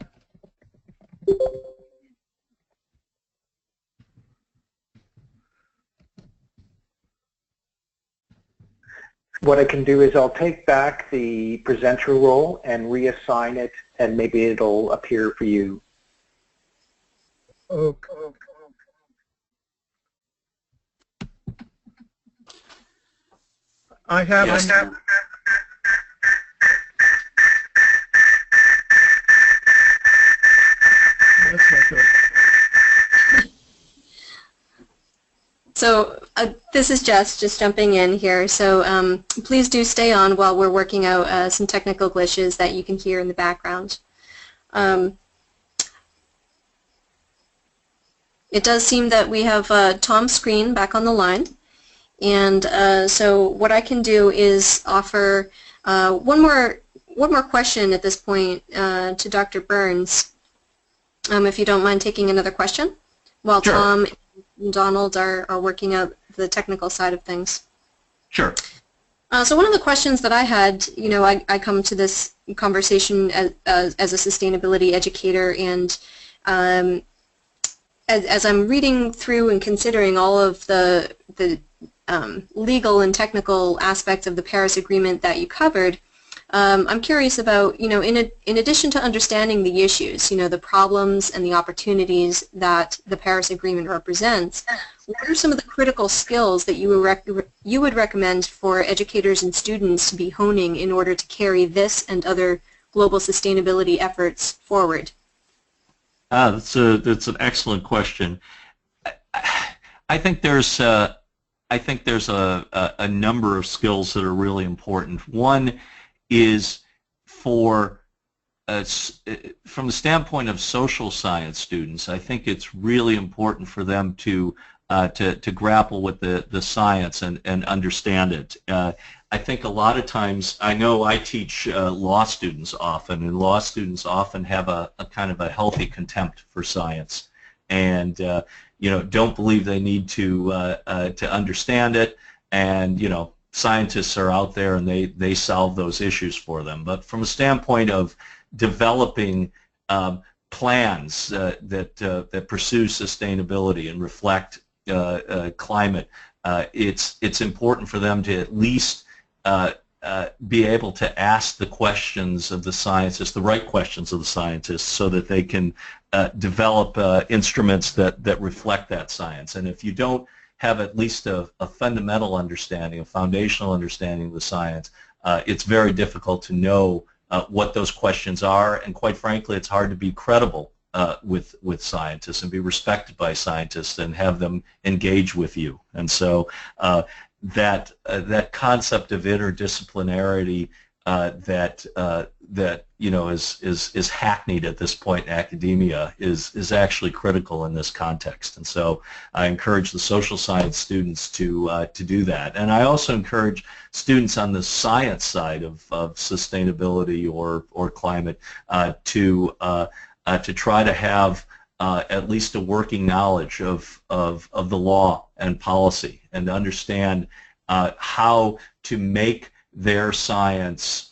What I can do is I'll take back the presenter role and reassign it, and maybe it'll appear for you. Okay. I have. Yes. That's not good. So this is Jess, just jumping in here. So please do stay on while we're working out some technical glitches that you can hear in the background. It does seem that we have Tom's screen back on the line. And so what I can do is offer one more question at this point to Dr. Burns. If you don't mind taking another question while Sure. Tom and Donald are working out the technical side of things. Sure. So one of the questions that I had, I come to this conversation as a sustainability educator, and as I'm reading through and considering all of the legal and technical aspects of the Paris Agreement that you covered, I'm curious about, in addition to understanding the issues, the problems and the opportunities that the Paris Agreement represents, what are some of the critical skills that you would recommend for educators and students to be honing in order to carry this and other global sustainability efforts forward? That's an excellent question. I think there's a number of skills that are really important. One is from the standpoint of social science students, I think it's really important for them to grapple with the science and understand it. I think a lot of times, I know I teach law students often, and law students often have a kind of a healthy contempt for science, and don't believe they need to understand it, and scientists are out there and they solve those issues for them. But from a standpoint of developing plans that pursue sustainability and reflect climate, it's important for them to at least be able to ask the questions of the scientists, the right questions of the scientists, so that they can develop instruments that reflect that science. And if you don't have at least a fundamental understanding, a foundational understanding of the science, it's very difficult to know what those questions are, and quite frankly, it's hard to be credible with scientists and be respected by scientists and have them engage with you. And so that concept of interdisciplinarity that you know is hackneyed at this point in academia is actually critical in this context. And so I encourage the social science students to do that. And I also encourage students on the science side of sustainability or climate to try to have at least a working knowledge of the law and policy, and to understand how to make their science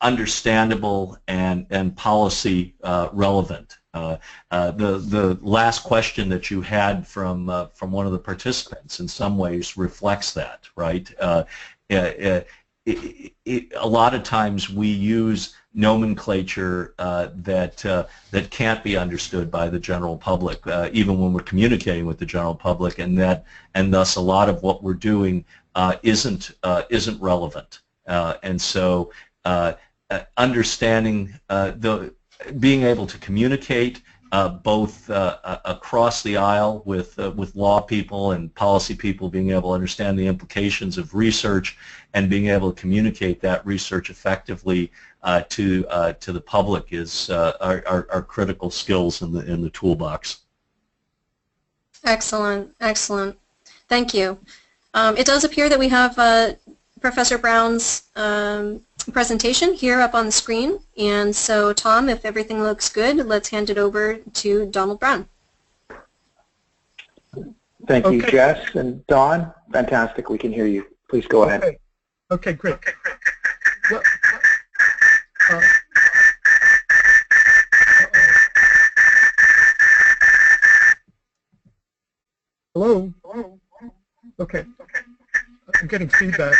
understandable and policy relevant. The last question that you had from one of the participants in some ways reflects that, right? A lot of times we use nomenclature that can't be understood by the general public, even when we're communicating with the general public, and thus a lot of what we're doing isn't relevant. And so understanding being able to communicate both across the aisle with law people and policy people, being able to understand the implications of research and being able to communicate that research effectively to the public are critical skills in the toolbox. Excellent, excellent. Thank you. It does appear that we have Professor Brown's presentation here up on the screen, and so Tom, if everything looks good, let's hand it over to Donald Brown. Thank you, Jess and Don. Fantastic, we can hear you. Please go ahead. Okay, great. Well, hello? Okay. I'm getting feedback.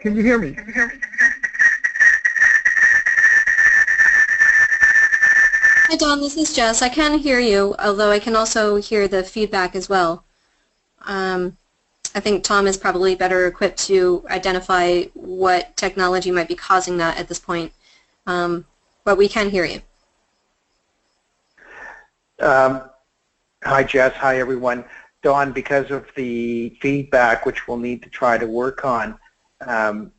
Can you hear me? Hi Don, this is Jess. I can hear you, although I can also hear the feedback as well. I think Tom is probably better equipped to identify what technology might be causing that at this point, but we can hear you. Hi Jess, hi everyone. Don, because of the feedback, which we'll need to try to work on,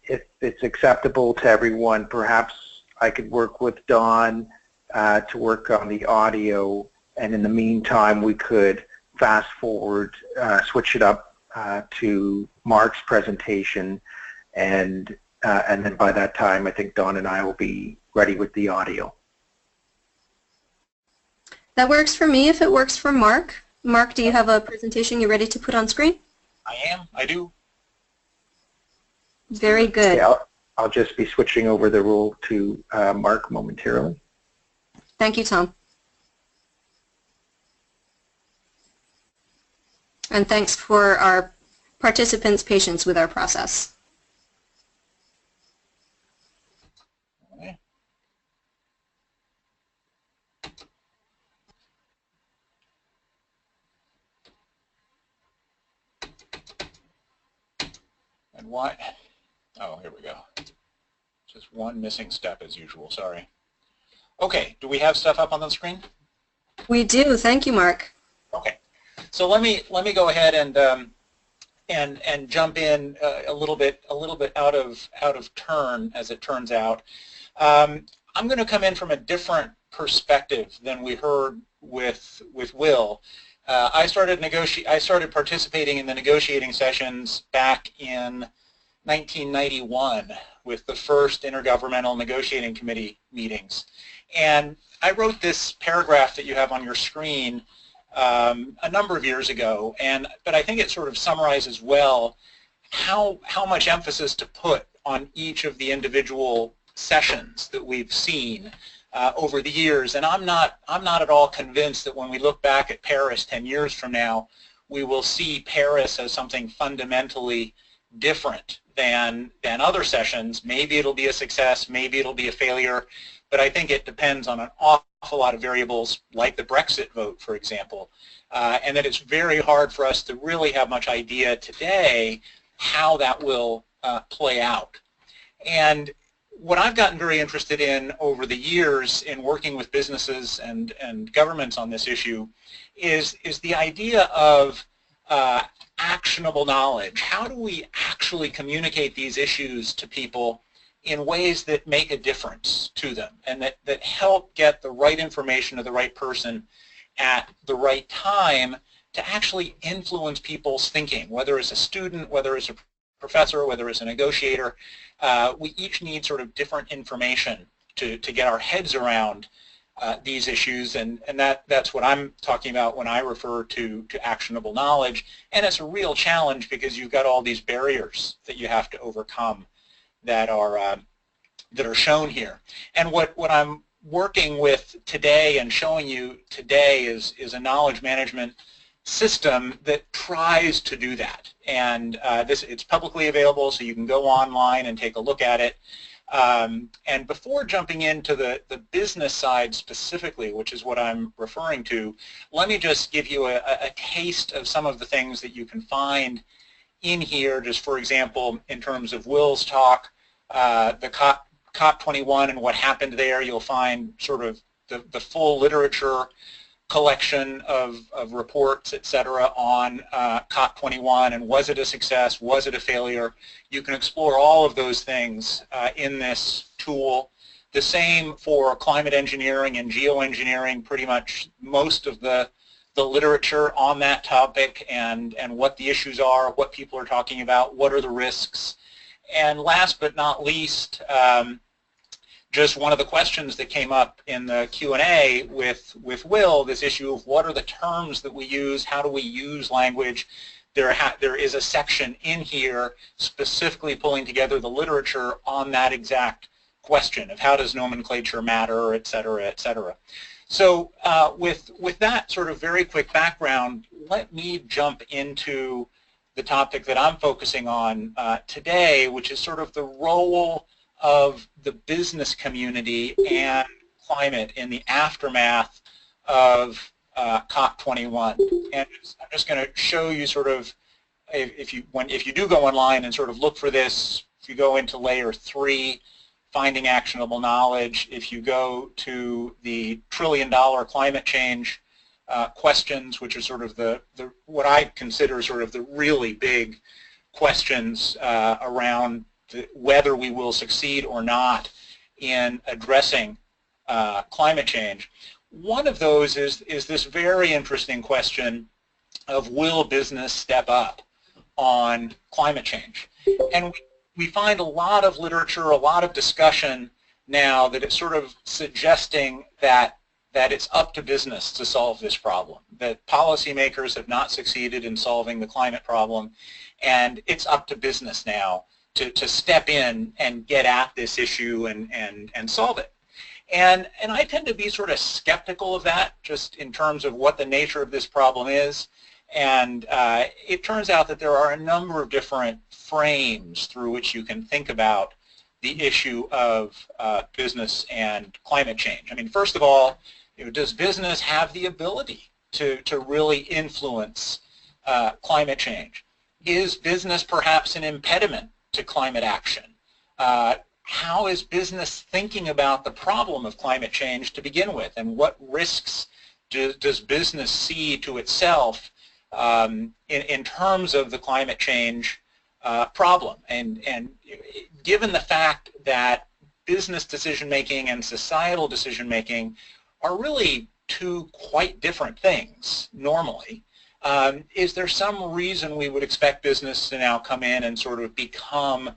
if it's acceptable to everyone, perhaps I could work with Don to work on the audio, and in the meantime we could fast forward, switch it up to Mark's presentation, and then by that time I think Don and I will be ready with the audio. That works for me if it works for Mark. Mark, do you have a presentation you're ready to put on screen? I am. I do. Very good. Yeah, I'll just be switching over the role to Mark momentarily. Thank you, Tom. And thanks for our participants' patience with our process. Okay. And why? Oh, here we go. Just one missing step as usual, sorry. Okay, do we have stuff up on the screen? We do. Thank you, Mark. Okay. So let me go ahead and jump in a little bit out of turn, as it turns out. I'm going to come in from a different perspective than we heard with Wil. I started participating in the negotiating sessions back in 1991 with the first Intergovernmental Negotiating Committee meetings, and I wrote this paragraph that you have on your screen a number of years ago, but I think it sort of summarizes well how much emphasis to put on each of the individual sessions that we've seen over the years. And I'm not at all convinced that when we look back at Paris 10 years from now, we will see Paris as something fundamentally different than other sessions. Maybe it'll be a success, maybe it'll be a failure, but I think it depends on an awful awful lot of variables like the Brexit vote, for example, and that it's very hard for us to really have much idea today how that will play out. And what I've gotten very interested in over the years in working with businesses and governments on this issue is the idea of actionable knowledge. How do we actually communicate these issues to people in ways that make a difference to them and that help get the right information to the right person at the right time to actually influence people's thinking, whether it's a student, whether it's a professor, whether it's a negotiator. We each need sort of different information to get our heads around these issues, and that's what I'm talking about when I refer to actionable knowledge. And it's a real challenge because you've got all these barriers that you have to overcome that are shown here. And what I'm working with today and showing you today is a knowledge management system that tries to do that. And it's publicly available, so you can go online and take a look at it. And before jumping into the business side specifically, which is what I'm referring to, let me just give you a taste of some of the things that you can find in here. Just for example, in terms of Wil's talk, the COP21 and what happened there, you'll find sort of the full literature collection of reports, etc., on COP21 and was it a success, was it a failure. You can explore all of those things in this tool. The same for climate engineering and geoengineering, pretty much most of the literature on that topic and what the issues are, what people are talking about, what are the risks. And last but not least, just one of the questions that came up in the Q&A with Wil, this issue of what are the terms that we use, how do we use language. There is a section in here specifically pulling together the literature on that exact question of how does nomenclature matter, et cetera, et cetera. So with that sort of very quick background, let me jump into the topic that I'm focusing on today, which is sort of the role of the business community and climate in the aftermath of COP21. And I'm just going to show you sort of, if you do go online and sort of look for this, if you go into layer 3, finding actionable knowledge, if you go to the $1 trillion climate change questions, which are sort of what I consider sort of the really big questions around whether we will succeed or not in addressing climate change. One of those is this very interesting question of will business step up on climate change? And we find a lot of literature, a lot of discussion now that it's sort of suggesting that it's up to business to solve this problem, that policymakers have not succeeded in solving the climate problem, and it's up to business now to step in and get at this issue and solve it. And I tend to be sort of skeptical of that, just in terms of what the nature of this problem is. And it turns out that there are a number of different frames through which you can think about the issue of business and climate change. I mean, first of all, does business have the ability to really influence climate change? Is business perhaps an impediment to climate action? How is business thinking about the problem of climate change to begin with, and what risks does business see to itself in terms of the climate change problem? And given the fact that business decision-making and societal decision-making are really two quite different things normally, is there some reason we would expect business to now come in and sort of become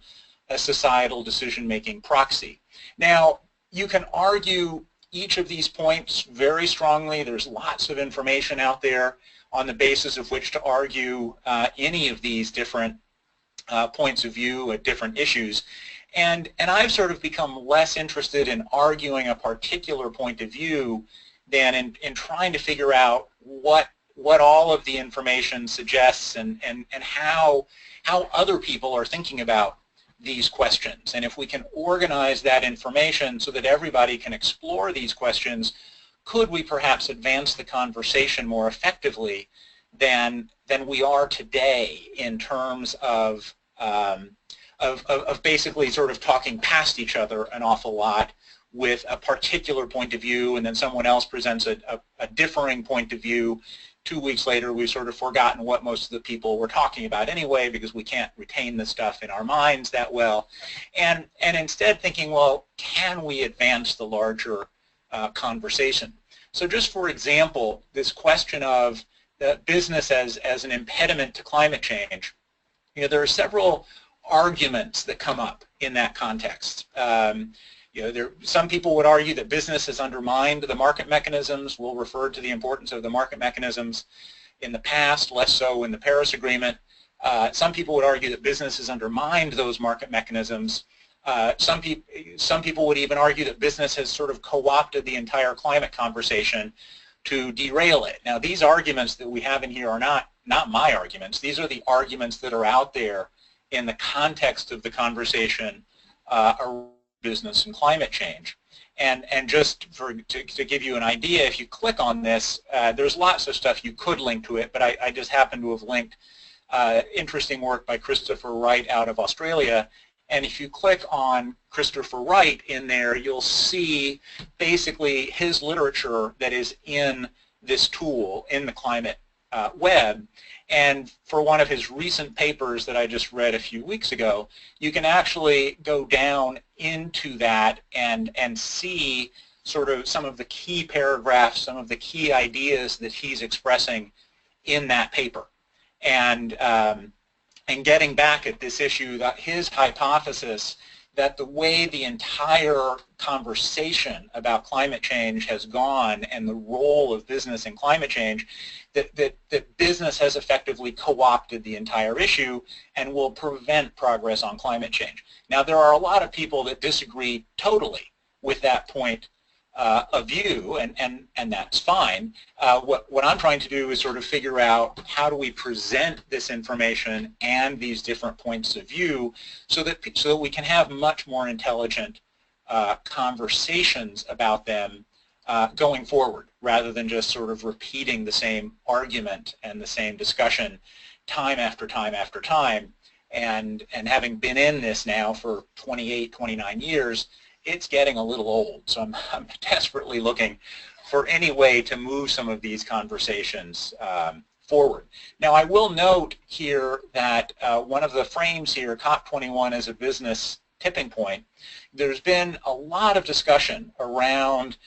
a societal decision-making proxy? Now, you can argue each of these points very strongly. There's lots of information out there on the basis of which to argue any of these different points of view at different issues. And I've sort of become less interested in arguing a particular point of view than in trying to figure out what all of the information suggests and how other people are thinking about these questions. And if we can organize that information so that everybody can explore these questions could we perhaps advance the conversation more effectively than we are today in terms of basically sort of talking past each other an awful lot with a particular point of view, and then someone else presents a differing point of view. 2 weeks later, we've sort of forgotten what most of the people were talking about anyway, because we can't retain the stuff in our minds that well. And instead thinking, well, can we advance the larger conversation? So just for example, this question of the business as an impediment to climate change, you know, there are several arguments that come up in that context. You know, some people would argue that business has undermined the market mechanisms. We'll refer to the importance of the market mechanisms in the past, less so in the Paris Agreement. Some people would argue that business has undermined those market mechanisms. Some people would even argue that business has sort of co-opted the entire climate conversation to derail it. Now, these arguments that we have in here are not my arguments. These are the arguments that are out there in the context of the conversation around business and climate change. And just to give you an idea, if you click on this, there's lots of stuff you could link to it, but I just happen to have linked interesting work by Christopher Wright out of Australia. And if you click on Christopher Wright in there, you'll see basically his literature that is in this tool, in the climate web. And for one of his recent papers that I just read a few weeks ago, you can actually go down into that and see sort of some of the key paragraphs, some of the key ideas that he's expressing in that paper. And getting back at this issue, that his hypothesis that the way the entire conversation about climate change has gone and the role of business in climate change, that business has effectively co-opted the entire issue and will prevent progress on climate change. Now, there are a lot of people that disagree totally with that point of view, and that's fine. What I'm trying to do is sort of figure out how do we present this information and these different points of view so that we can have much more intelligent conversations about them going forward, rather than just sort of repeating the same argument and the same discussion time after time after time. And having been in this now for 28, 29 years, it's getting a little old. So I'm desperately looking for any way to move some of these conversations forward. Now, I will note here that one of the frames here, COP21 as a business tipping point, there's been a lot of discussion around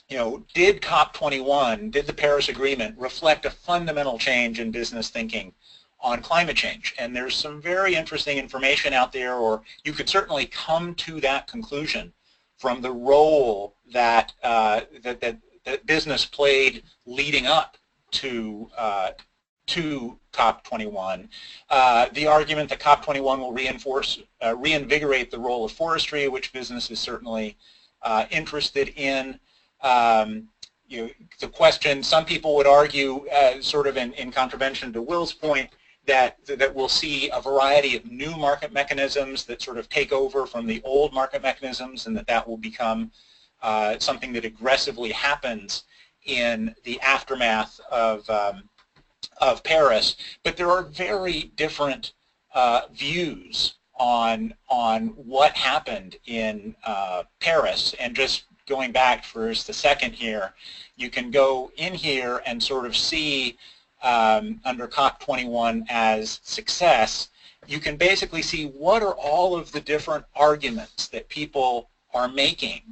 you know, did COP21, did the Paris Agreement reflect a fundamental change in business thinking on climate change? And there's some very interesting information out there, or you could certainly come to that conclusion from the role that that business played leading up to COP21. The argument that COP21 will reinvigorate the role of forestry, which business is certainly interested in. You know, the question, some people would argue, sort of in contravention to Wil's point, that we'll see a variety of new market mechanisms that sort of take over from the old market mechanisms, and that will become something that aggressively happens in the aftermath of Paris. But there are very different views on what happened in Paris. And just going back for just a second here, you can go in here and sort of see under COP21 as success, you can basically see what are all of the different arguments that people are making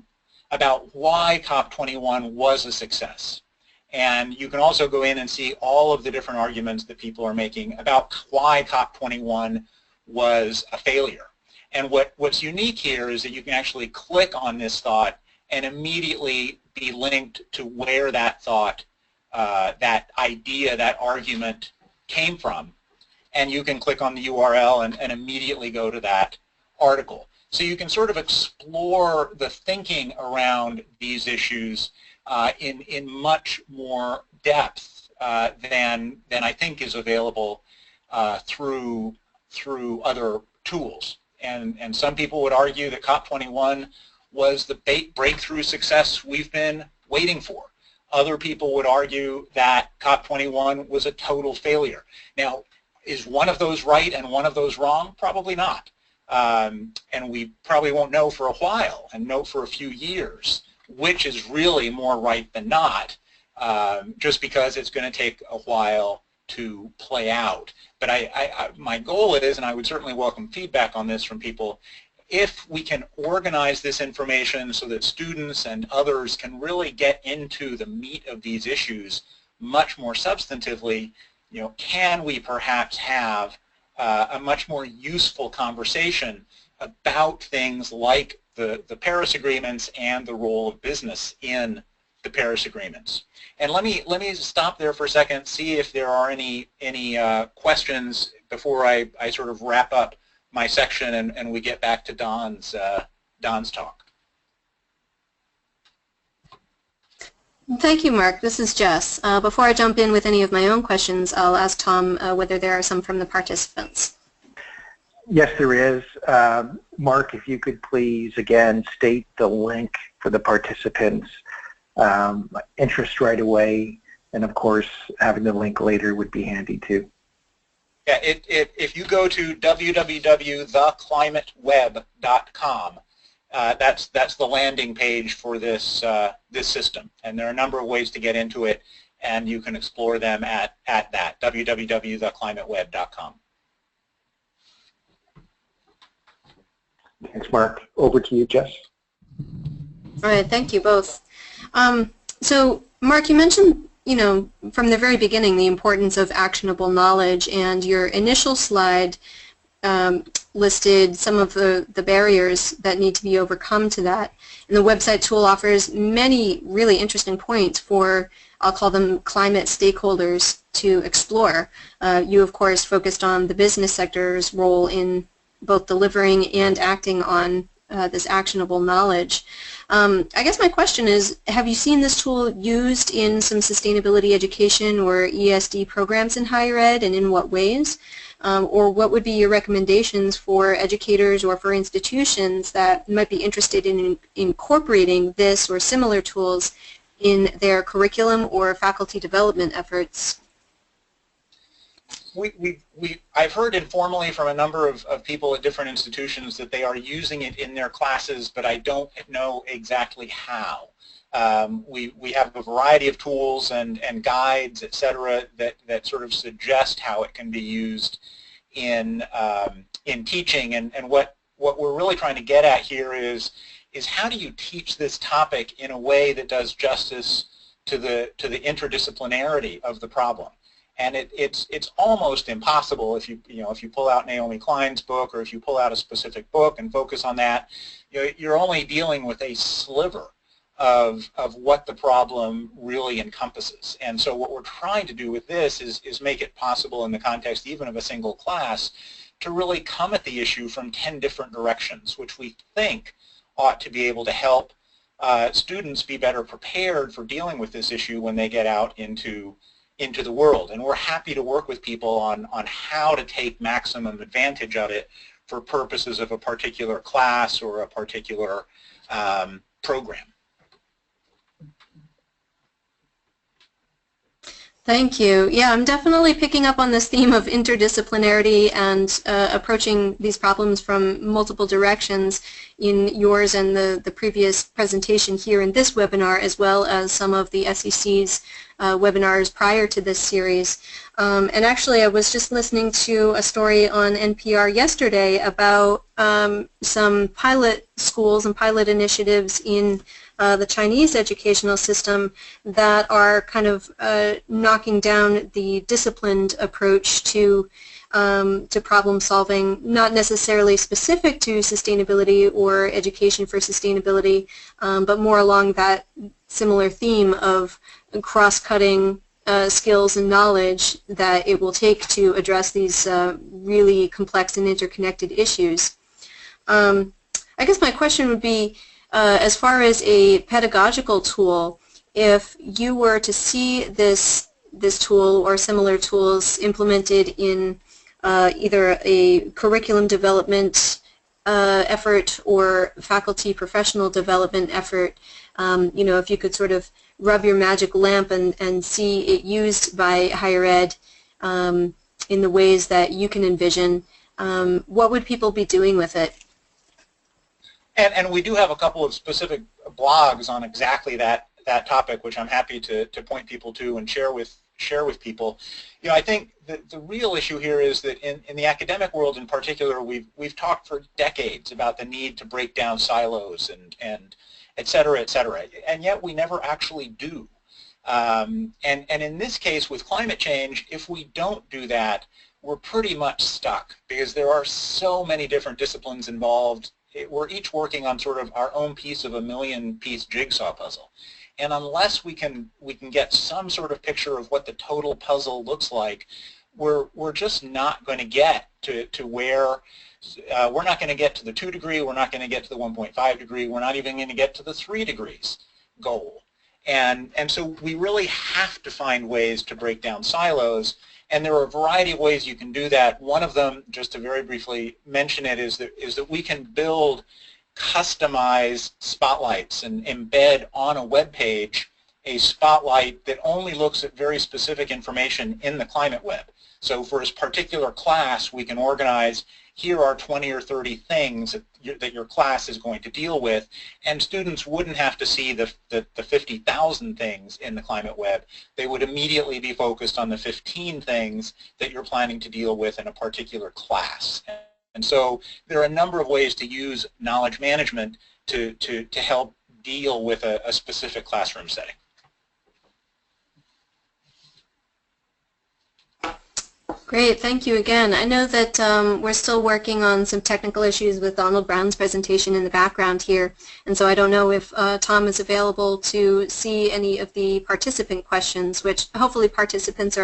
about why COP21 was a success. And you can also go in and see all of the different arguments that people are making about why COP21 was a failure. And what's unique here is that you can actually click on this thought and immediately be linked to where that thought, that idea, that argument came from. And you can click on the URL and immediately go to that article. So you can sort of explore the thinking around these issues in much more depth than I think is available through other tools. And some people would argue that COP21 was the breakthrough success we've been waiting for. Other people would argue that COP21 was a total failure. Now, is one of those right and one of those wrong? Probably not. And we probably won't know for a while, and know for a few years, which is really more right than not, just because it's going to take a while to play out. But my goal is, and I would certainly welcome feedback on this from people, if we can organize this information so that students and others can really get into the meat of these issues much more substantively, can we perhaps have a much more useful conversation about things like the Paris agreements and the role of business in the Paris agreements. And let me stop there for a second, see if there are any questions before I sort of wrap up my section and we get back to Don's talk. Thank you, Mark. This is Jess. Before I jump in with any of my own questions, I'll ask Tom whether there are some from the participants. Yes, there is. Mark, if you could please, again, state the link for the participants. Interest right away, and of course, having the link later would be handy too. Yeah, if you go to www.theclimateweb.com, that's the landing page for this this system, and there are a number of ways to get into it, and you can explore them at that www.theclimateweb.com. Thanks, Mark. Over to you, Jess. All right, thank you both. So, Mark, you mentioned, from the very beginning, the importance of actionable knowledge, and your initial slide listed some of the barriers that need to be overcome to that. And the website tool offers many really interesting points for, I'll call them climate stakeholders to explore. You, of course, focused on the business sector's role in both delivering and acting on this actionable knowledge. I guess my question is, have you seen this tool used in some sustainability education or ESD programs in higher ed, and in what ways? Or what would be your recommendations for educators or for institutions that might be interested in incorporating this or similar tools in their curriculum or faculty development efforts? I've heard informally from a number of people at different institutions that they are using it in their classes, but I don't know exactly how. We have a variety of tools and guides, etc., that sort of suggest how it can be used in teaching. And what we're really trying to get at here is how do you teach this topic in a way that does justice to the interdisciplinarity of the problem? And it's almost impossible if you pull out Naomi Klein's book, or if you pull out a specific book and focus on that, you're only dealing with a sliver of what the problem really encompasses. And so what we're trying to do with this is make it possible in the context even of a single class to really come at the issue from 10 different directions, which we think ought to be able to help students be better prepared for dealing with this issue when they get out into the world. And we're happy to work with people on how to take maximum advantage of it for purposes of a particular class or a particular program. Thank you. Yeah, I'm definitely picking up on this theme of interdisciplinarity and approaching these problems from multiple directions in yours and the previous presentation here in this webinar, as well as some of the SCC's webinars prior to this series. And actually, I was just listening to a story on NPR yesterday about some pilot schools and pilot initiatives in the Chinese educational system that are kind of knocking down the disciplined approach to problem solving, not necessarily specific to sustainability or education for sustainability, but more along that similar theme of cross-cutting skills and knowledge that it will take to address these really complex and interconnected issues. I guess my question would be, as far as a pedagogical tool, if you were to see this tool or similar tools implemented in either a curriculum development effort or faculty professional development effort, you know, if you could sort of rub your magic lamp and see it used by higher ed in the ways that you can envision, what would people be doing with it? And we do have a couple of specific blogs on exactly that topic, which I'm happy to point people to and share with people. You know, I think the real issue here is that in the academic world in particular, we've talked for decades about the need to break down silos and et cetera, and yet we never actually do. And in this case with climate change, if we don't do that, we're pretty much stuck because there are so many different disciplines involved. We're each working on sort of our own piece of a million-piece jigsaw puzzle. And unless we can get some sort of picture of what the total puzzle looks like, we're just not going to get to where we're not going to get to the 2 degree, we're not going to get to the 1.5 degree, we're not even going to get to the 3 degrees goal. And so we really have to find ways to break down silos, and there are a variety of ways you can do that. One of them, just to very briefly mention it, is that we can build customized spotlights and embed on a web page a spotlight that only looks at very specific information in the climate web. So for a particular class, we can organize, here are 20 or 30 things that your class is going to deal with, and students wouldn't have to see the 50,000 things in the climate web. They would immediately be focused on the 15 things that you're planning to deal with in a particular class. And so there are a number of ways to use knowledge management to help deal with a specific classroom setting. Great, thank you again. I know that we're still working on some technical issues with Donald Brown's presentation in the background here, and so I don't know if Tom is available to see any of the participant questions, which hopefully participants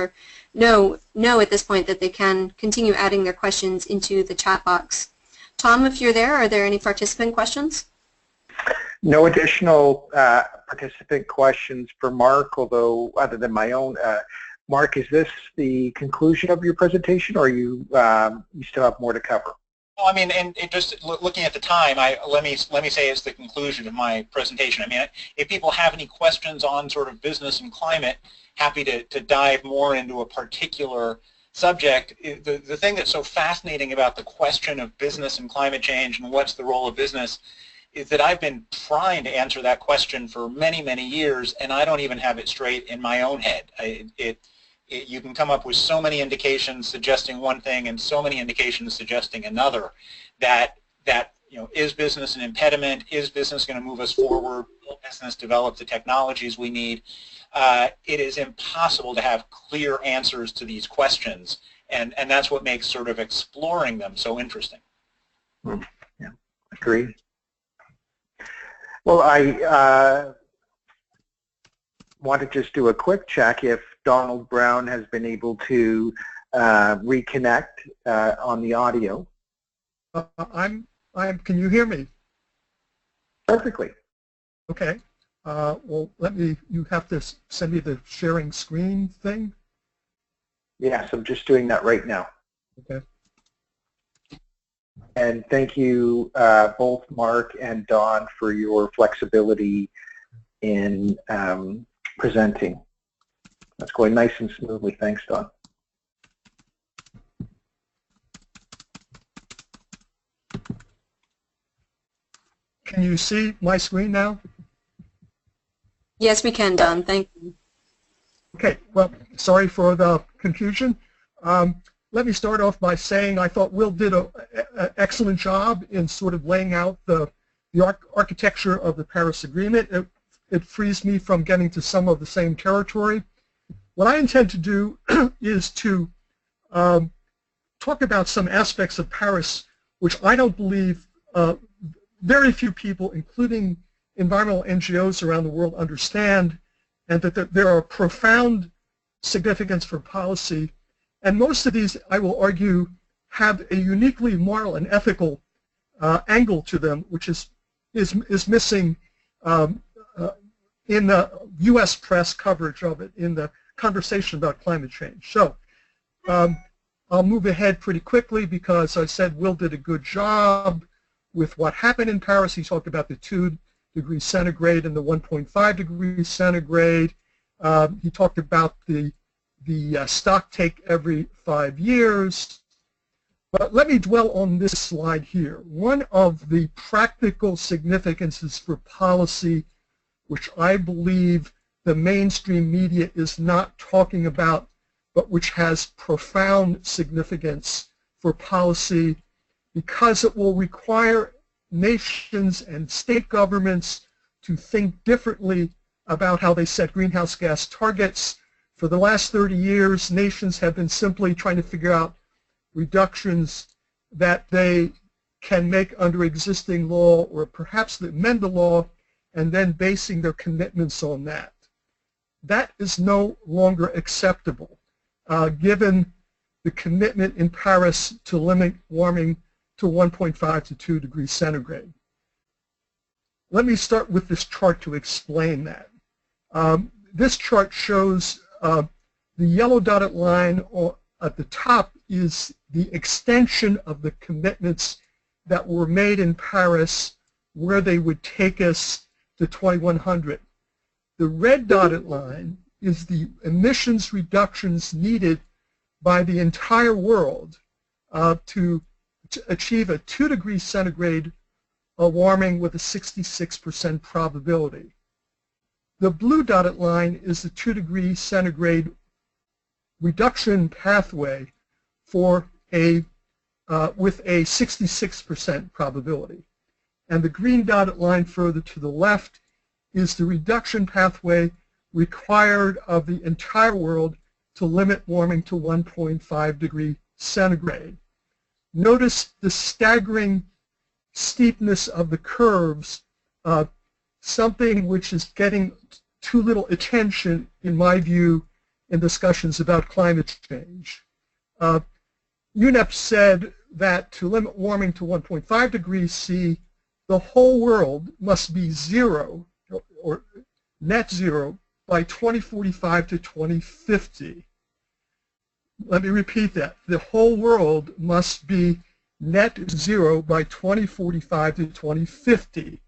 know at this point that they can continue adding their questions into the chat box. Tom, if you're there, are there any participant questions? No additional participant questions for Mark, although other than my own. Mark, is this the conclusion of your presentation, or you still have more to cover? Well, I mean, and just looking at the time, let me say it's the conclusion of my presentation. I mean, if people have any questions on sort of business and climate, happy to dive more into a particular subject. The thing that's so fascinating about the question of business and climate change and what's the role of business is that I've been trying to answer that question for many, many years, and I don't even have it straight in my own head. You can come up with so many indications suggesting one thing and so many indications suggesting another that you know, is business an impediment? Is business going to move us forward? Will business develop the technologies we need? It is impossible to have clear answers to these questions, and that's what makes sort of exploring them so interesting. Yeah, agreed. Well, I want to just do a quick check if Donald Brown has been able to reconnect on the audio. Can you hear me? Perfectly. Okay. Well, you have to send me the sharing screen thing. Yes, I'm just doing that right now. Okay. And thank you both Mark and Don for your flexibility in presenting. That's going nice and smoothly. Thanks, Don. Can you see my screen now? Yes, we can, Don. Thank you. Okay. Well, sorry for the confusion. Let me start off by saying I thought Wil did an excellent job in sort of laying out the architecture of the Paris Agreement. It frees me from getting to some of the same territory. What I intend to do is to talk about some aspects of Paris which I don't believe very few people, including environmental NGOs around the world, understand, and that there are profound significance for policy. And most of these, I will argue, have a uniquely moral and ethical angle to them, which is missing in the U.S. press coverage of it, in the conversation about climate change. So I'll move ahead pretty quickly because I said Wil did a good job. with what happened in Paris. He talked about the 2 degrees centigrade and the 1.5 degrees centigrade. He talked about the stock take every 5 years. But let me dwell on this slide here. One of the practical significances for policy, which I believe the mainstream media is not talking about, but which has profound significance for policy, because it will require nations and state governments to think differently about how they set greenhouse gas targets. For the last 30 years, nations have been simply trying to figure out reductions that they can make under existing law, or perhaps amend the law, and then basing their commitments on that. That is no longer acceptable, given the commitment in Paris to limit warming to 1.5 to 2 degrees centigrade. Let me start with this chart to explain that. This chart shows the yellow dotted line at the top is the extension of the commitments that were made in Paris, where they would take us to 2100. The red dotted line is the emissions reductions needed by the entire world to achieve a 2 degrees centigrade warming with a 66% probability. The blue dotted line is the 2 degrees centigrade reduction pathway for with a 66% probability. And the green dotted line further to the left is the reduction pathway required of the entire world to limit warming to 1.5 degrees centigrade. Notice the staggering steepness of the curves, something which is getting too little attention, in my view, in discussions about climate change. UNEP said that to limit warming to 1.5 degrees C, the whole world must be zero, or net zero, by 2045 to 2050. Let me repeat that. The whole world must be net zero by 2045 to 2050.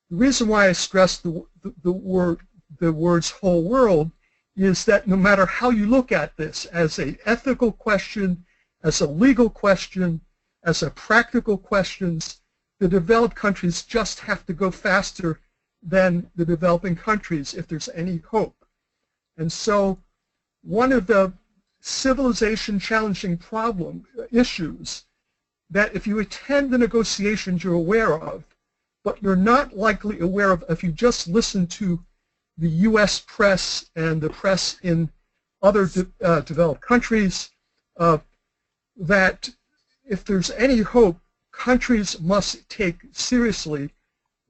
The reason why I stress the words whole world is that no matter how you look at this, as an ethical question, as a legal question, as a practical question, the developed countries just have to go faster than the developing countries if there's any hope. And so one of the civilization challenging issues that if you attend the negotiations you're aware of, but you're not likely aware of if you just listen to the US press and the press in other developed countries, that if there's any hope, countries must take seriously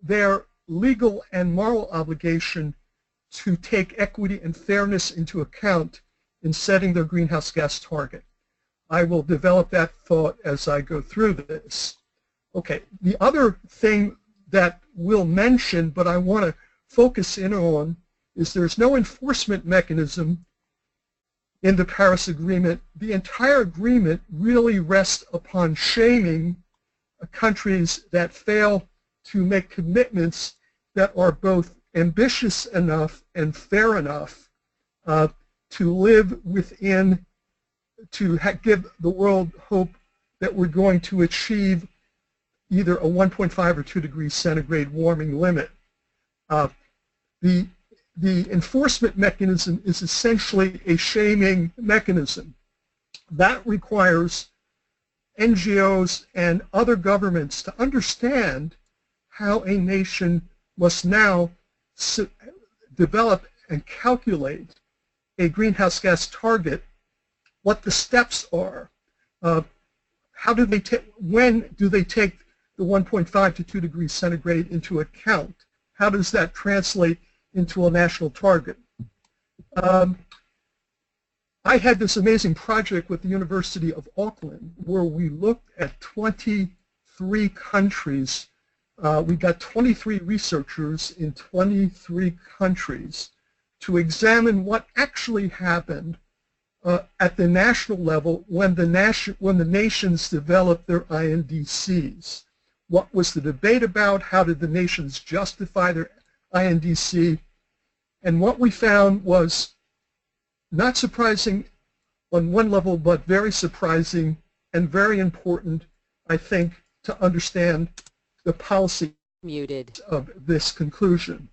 their legal and moral obligation to take equity and fairness into account in setting their greenhouse gas target. I will develop that thought as I go through this. Okay, the other thing that we'll mention, but I want to focus in on, is there's no enforcement mechanism in the Paris Agreement. The entire agreement really rests upon shaming countries that fail to make commitments that are both ambitious enough and fair enough to live within, to give the world hope that we're going to achieve either a 1.5 or 2 degrees centigrade warming limit. The enforcement mechanism is essentially a shaming mechanism. That requires NGOs and other governments to understand how a nation must now develop and calculate a greenhouse gas target, what the steps are, how do they when do they take the 1.5 to 2 degrees centigrade into account? How does that translate into a national target? I had this amazing project with the University of Auckland where we looked at 23 countries. We got 23 researchers in 23 countries to examine what actually happened at the national level when the nations developed their INDCs. What was the debate about? How did the nations justify their INDC? And what we found was not surprising on one level, but very surprising and very important, I think, to understand the policy of this conclusion.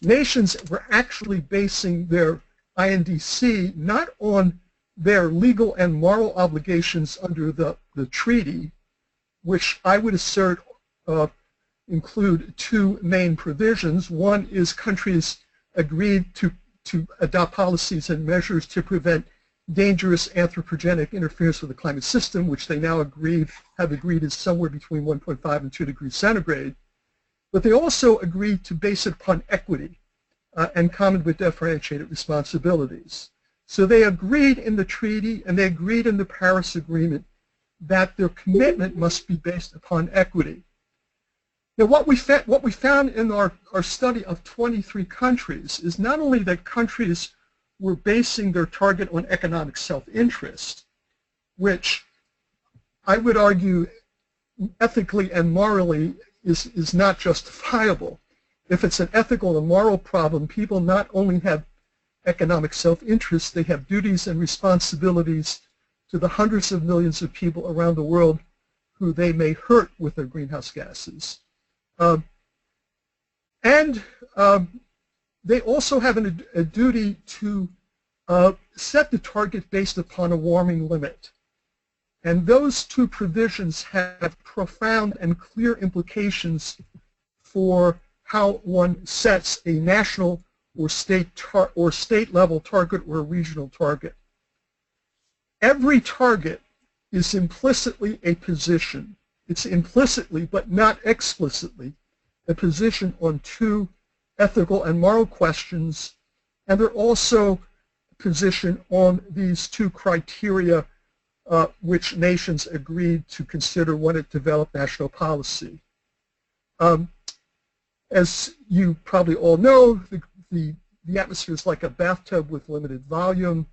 Nations were actually basing their INDC not on their legal and moral obligations under the treaty, which I would assert include two main provisions. One is countries agreed to adopt policies and measures to prevent dangerous anthropogenic interference with the climate system, which they now have agreed is somewhere between 1.5 and 2 degrees centigrade. But they also agreed to base it upon equity and common but differentiated responsibilities. So they agreed in the treaty and they agreed in the Paris Agreement that their commitment must be based upon equity. Now, what we found in our study of 23 countries is not only that countries were basing their target on economic self-interest, which I would argue ethically and morally is not justifiable. If it's an ethical and moral problem, people not only have economic self-interest, they have duties and responsibilities to the hundreds of millions of people around the world who they may hurt with their greenhouse gases. They also have a duty to set the target based upon a warming limit. And those two provisions have profound and clear implications for how one sets a national or state level target or a regional target. Every target is implicitly a position. It's implicitly, but not explicitly, a position on two ethical and moral questions, and they're also a position on these two criteria which nations agreed to consider when it developed national policy. As you probably all know, the atmosphere is like a bathtub with limited volume.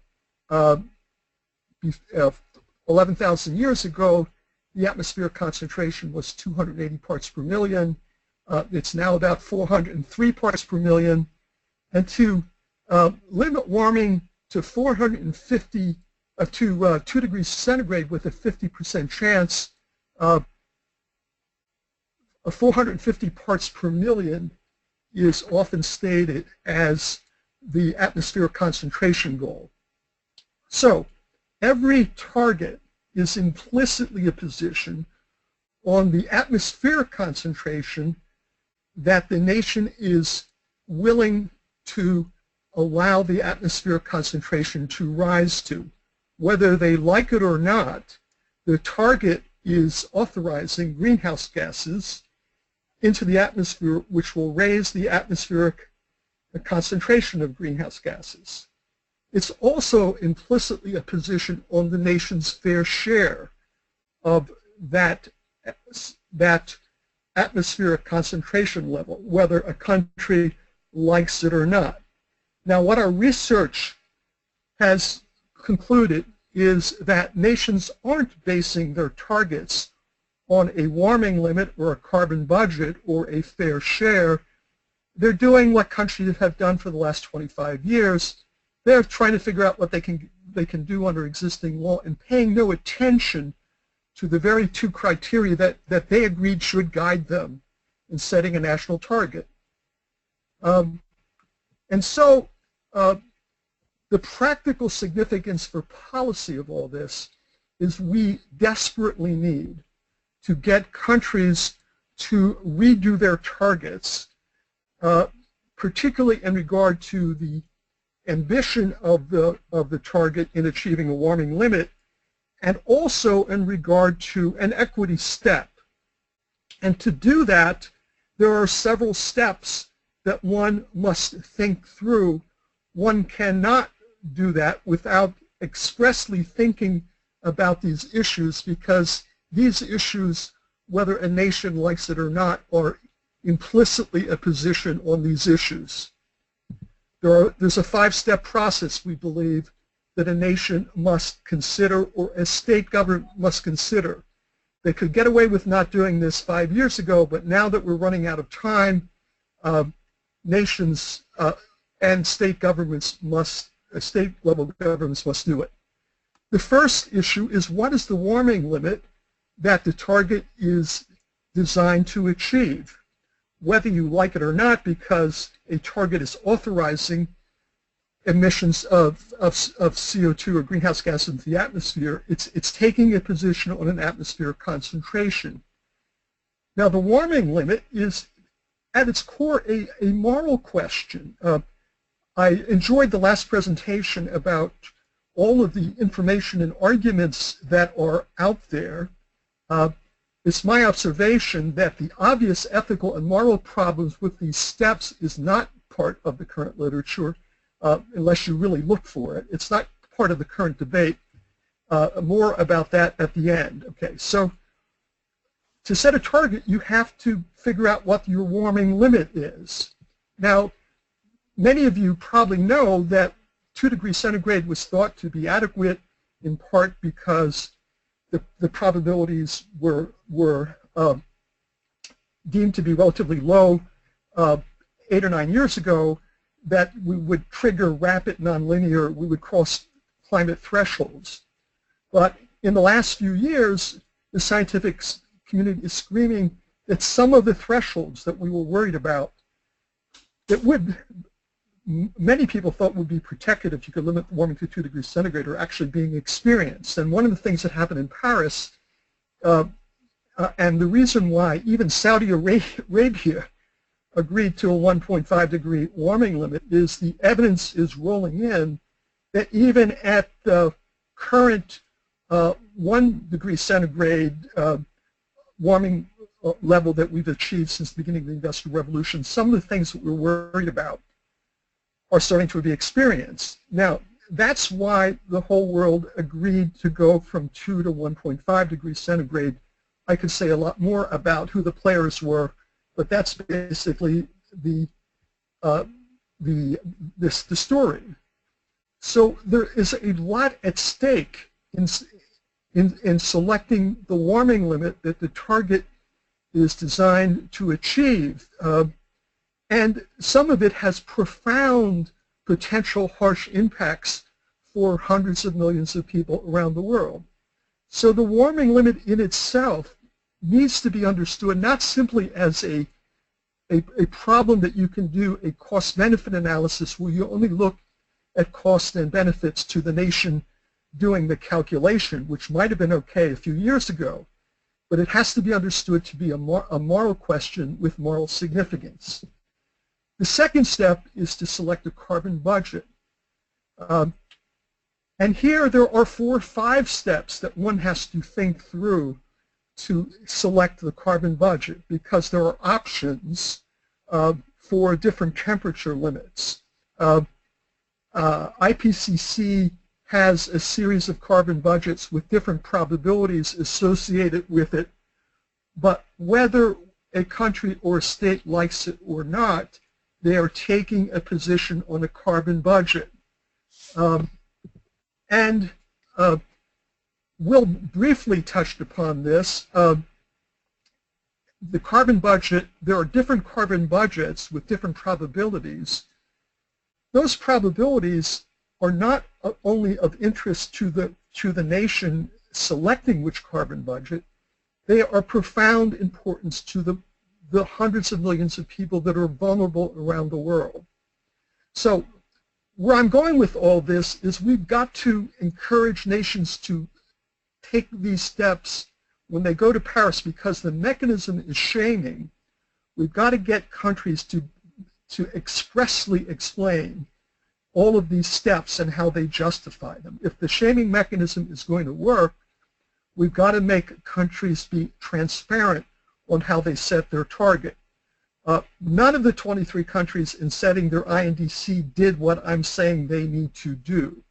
11,000 years ago, the atmospheric concentration was 280 parts per million. It's now about 403 parts per million. And to limit warming to 450 to 2 degrees centigrade with a 50% chance, 450 parts per million is often stated as the atmospheric concentration goal. So every target is implicitly a position on the atmospheric concentration that the nation is willing to allow the atmospheric concentration to rise to. Whether they like it or not, the target is authorizing greenhouse gases into the atmosphere, which will raise the atmospheric concentration of greenhouse gases. It's also implicitly a position on the nation's fair share of that atmospheric concentration level, whether a country likes it or not. Now, what our research has concluded is that nations aren't basing their targets on a warming limit or a carbon budget or a fair share. They're doing what countries have done for the last 25 years. They're trying to figure out what they can do under existing law and paying no attention to the very two criteria that they agreed should guide them in setting a national target. And so the practical significance for policy of all this is we desperately need to get countries to redo their targets, particularly in regard to the ambition of the target in achieving a warming limit, and also in regard to an equity step. And to do that, there are several steps that one must think through. One cannot do that without expressly thinking about these issues, because these issues, whether a nation likes it or not, are implicitly a position on these issues. There's a 5-step process, we believe, that a nation must consider or a state government must consider. They could get away with not doing this 5 years ago, but now that we're running out of time, nations and state governments state-level governments must do it. The first issue is, what is the warming limit that the target is designed to achieve? Whether you like it or not, because a target is authorizing emissions of CO2 or greenhouse gas into the atmosphere, it's taking a position on an atmospheric concentration. Now, the warming limit is, at its core, a moral question. I enjoyed the last presentation about all of the information and arguments that are out there. It's my observation that the obvious ethical and moral problems with these steps is not part of the current literature, unless you really look for it. It's not part of the current debate. More about that at the end. Okay, so to set a target, you have to figure out what your warming limit is. Now, many of you probably know that 2 degrees centigrade was thought to be adequate, in part because the probabilities were deemed to be relatively low 8 or 9 years ago, that we would trigger rapid nonlinear, we would cross climate thresholds. But in the last few years, the scientific community is screaming that some of the thresholds that we were worried about, that many people thought would be protected if you could limit warming to 2 degrees centigrade, are actually being experienced. And one of the things that happened in Paris, and the reason why even Saudi Arabia agreed to a 1.5 degree warming limit, is the evidence is rolling in that even at the current 1 degree centigrade warming level that we've achieved since the beginning of the Industrial Revolution, some of the things that we're worried about are starting to be experienced. Now, that's why the whole world agreed to go from 2 to 1.5 degrees centigrade. I could say a lot more about who the players were, but that's basically the story. So there is a lot at stake in selecting the warming limit that the target is designed to achieve. And some of it has profound potential harsh impacts for hundreds of millions of people around the world. So the warming limit in itself needs to be understood not simply as a problem that you can do a cost-benefit analysis where you only look at cost and benefits to the nation doing the calculation, which might have been okay a few years ago, but it has to be understood to be a moral question with moral significance. The second step is to select a carbon budget. And here there are 4 or 5 steps that one has to think through to select the carbon budget, because there are options for different temperature limits. IPCC has a series of carbon budgets with different probabilities associated with it, but whether a country or a state likes it or not, they are taking a position on a carbon budget. Will briefly touched upon this. The carbon budget, there are different carbon budgets with different probabilities. Those probabilities are not only of interest to the nation selecting which carbon budget, they are profound importance to the hundreds of millions of people that are vulnerable around the world. So where I'm going with all this is we've got to encourage nations to take these steps when they go to Paris, because the mechanism is shaming. We've got to get countries to expressly explain all of these steps and how they justify them. If the shaming mechanism is going to work, we've got to make countries be transparent on how they set their target. None of the 23 countries in setting their INDC did what I'm saying they need to do.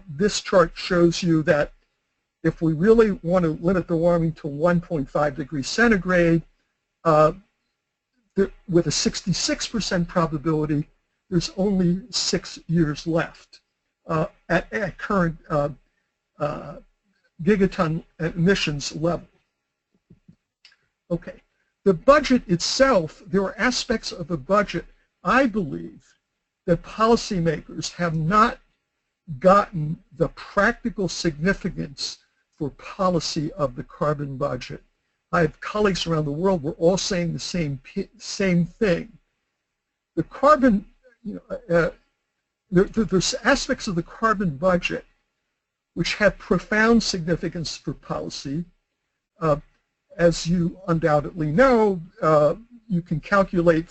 This chart shows you that if we really want to limit the warming to 1.5 degrees centigrade, with a 66% probability, there's only 6 years left at current gigaton emissions level. Okay. The budget itself, there are aspects of the budget, I believe, that policymakers have not gotten the practical significance for policy of the carbon budget. I have colleagues around the world, we're all saying the same thing. The carbon, there's aspects of the carbon budget which have profound significance for policy. As you undoubtedly know, you can calculate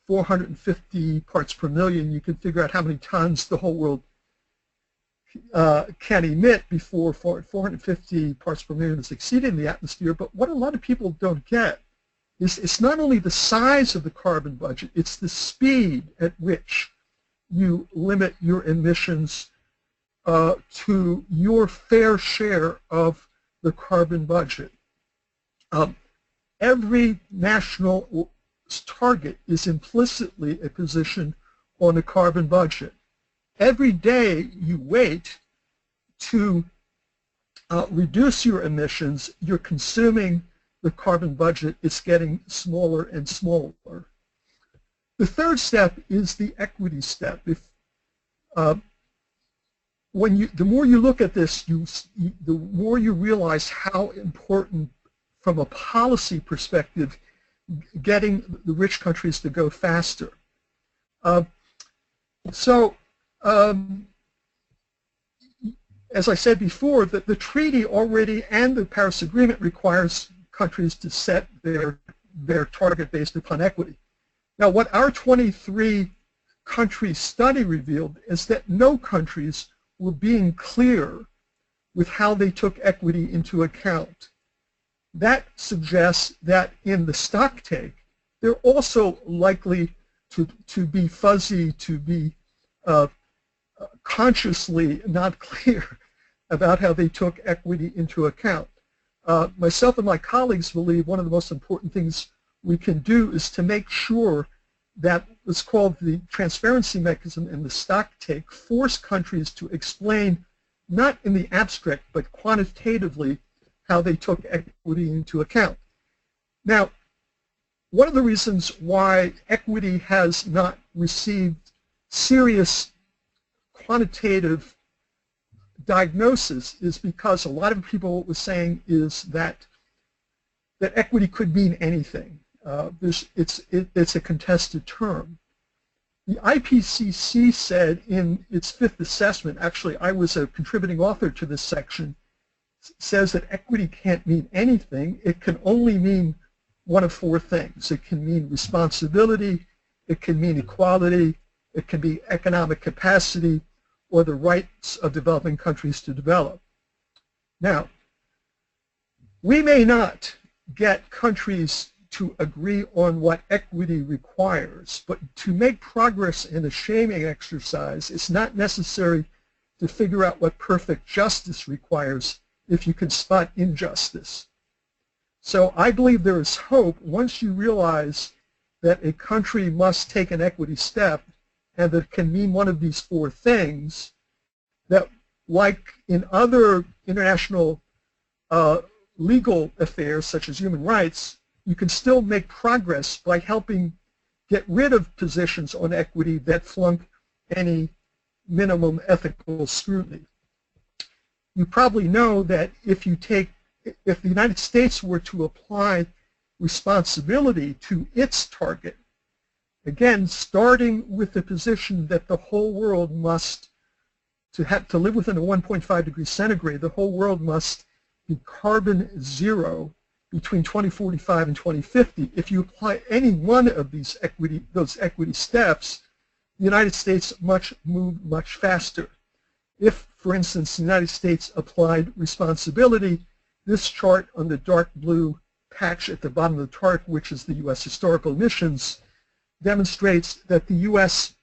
450 parts per million. You can figure out how many tons the whole world can emit before 450 parts per million is exceeded in the atmosphere. But what a lot of people don't get is it's not only the size of the carbon budget, it's the speed at which you limit your emissions to your fair share of the carbon budget. Every national target is implicitly a position on the carbon budget. Every day you wait to reduce your emissions, you're consuming the carbon budget. It's getting smaller and smaller. The third step is the equity step. The more you look at this, the more you realize how important, from a policy perspective, getting the rich countries to go faster. As I said before, the treaty already and the Paris Agreement requires countries to set their target based upon equity. Now, what our 23-country study revealed is that no countries were being clear with how they took equity into account. That suggests that in the stocktake, they're also likely to be fuzzy, to be consciously not clear about how they took equity into account. Myself and my colleagues believe one of the most important things we can do is to make sure that what's called the transparency mechanism in the stocktake force countries to explain, not in the abstract, but quantitatively, how they took equity into account. Now, one of the reasons why equity has not received serious quantitative diagnosis is because a lot of people were saying is that equity could mean anything. It's a contested term. The IPCC said in its fifth assessment, actually I was a contributing author to this section, says that equity can't mean anything. It can only mean one of four things. It can mean responsibility, it can mean equality, it can be economic capacity, or the rights of developing countries to develop. Now, we may not get countries to agree on what equity requires, but to make progress in a shaming exercise, it's not necessary to figure out what perfect justice requires if you can spot injustice. So I believe there is hope once you realize that a country must take an equity step and that it can mean one of these four things, that like in other international legal affairs such as human rights, you can still make progress by helping get rid of positions on equity that flunk any minimum ethical scrutiny. You probably know that if the United States were to apply responsibility to its target, again, starting with the position that the whole world must, to live within a 1.5 degrees centigrade, the whole world must be carbon zero between 2045 and 2050. If you apply any one of those equity steps, the United States move much faster. If, for instance, the United States applied responsibility, this chart on the dark blue patch at the bottom of the chart, which is the U.S. historical emissions, demonstrates that the U.S.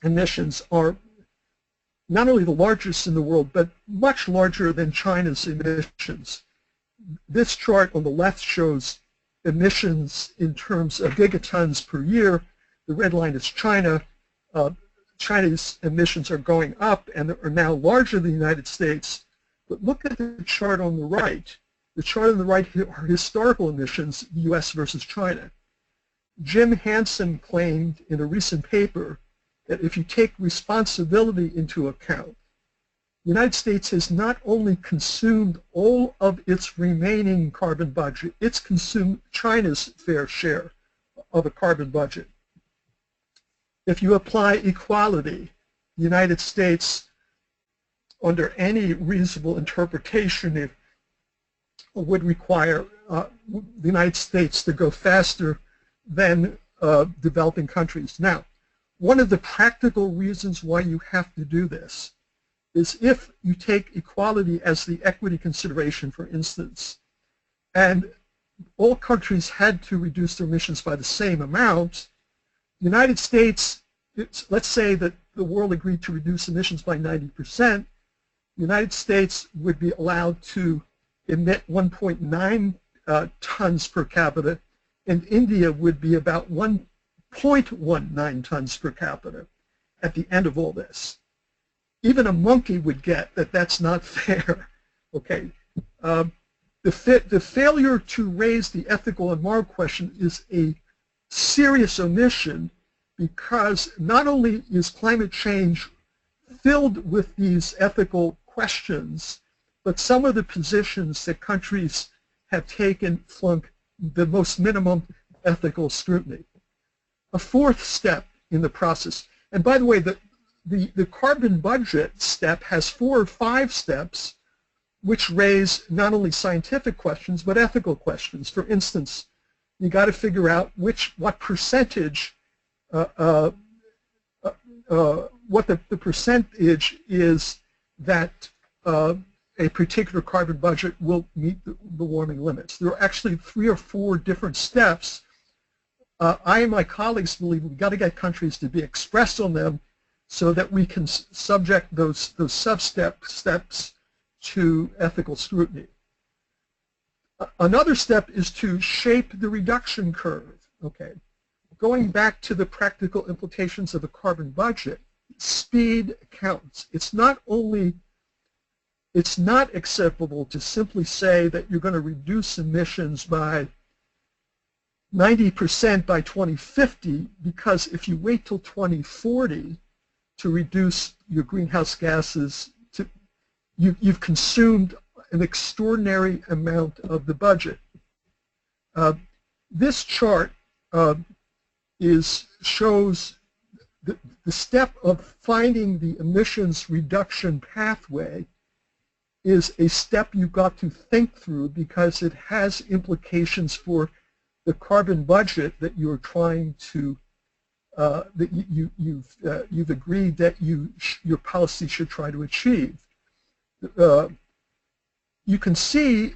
emissions are not only the largest in the world, but much larger than China's emissions. This chart on the left shows emissions in terms of gigatons per year. The red line is China. China's emissions are going up and are now larger than the United States. But look at the chart on the right. The chart on the right are historical emissions, U.S. versus China. Jim Hansen claimed in a recent paper that if you take responsibility into account, the United States has not only consumed all of its remaining carbon budget, it's consumed China's fair share of a carbon budget. If you apply equality, the United States, under any reasonable interpretation, would require the United States to go faster than developing countries. Now, one of the practical reasons why you have to do this is if you take equality as the equity consideration, for instance, and all countries had to reduce their emissions by the same amount, the United States, let's say that the world agreed to reduce emissions by 90%, the United States would be allowed to emit 1.9 tons per capita, and India would be about 1.19 tons per capita at the end of all this. Even a monkey would get that that's not fair. Okay, the failure to raise the ethical and moral question is a serious omission, because not only is climate change filled with these ethical questions, but some of the positions that countries have taken flunk the most minimum ethical scrutiny. A fourth step in the process, and by the way, the carbon budget step has 4 or 5 steps which raise not only scientific questions but ethical questions. For instance, you got to figure out what percentage, what the percentage is that a particular carbon budget will meet the warming limits. There are actually 3 or 4 different steps. I and my colleagues believe we've got to get countries to be expressed on them so that we can subject those steps to ethical scrutiny. Another step is to shape the reduction curve. Okay, going back to the practical implications of a carbon budget, speed counts. It's not acceptable to simply say that you're going to reduce emissions by 90% by 2050, because if you wait till 2040 to reduce your greenhouse gases, you've consumed an extraordinary amount of the budget. This chart shows the step of finding the emissions reduction pathway is a step you've got to think through, because it has implications for the carbon budget that you're trying to, that you've agreed that your policy should try to achieve. You can see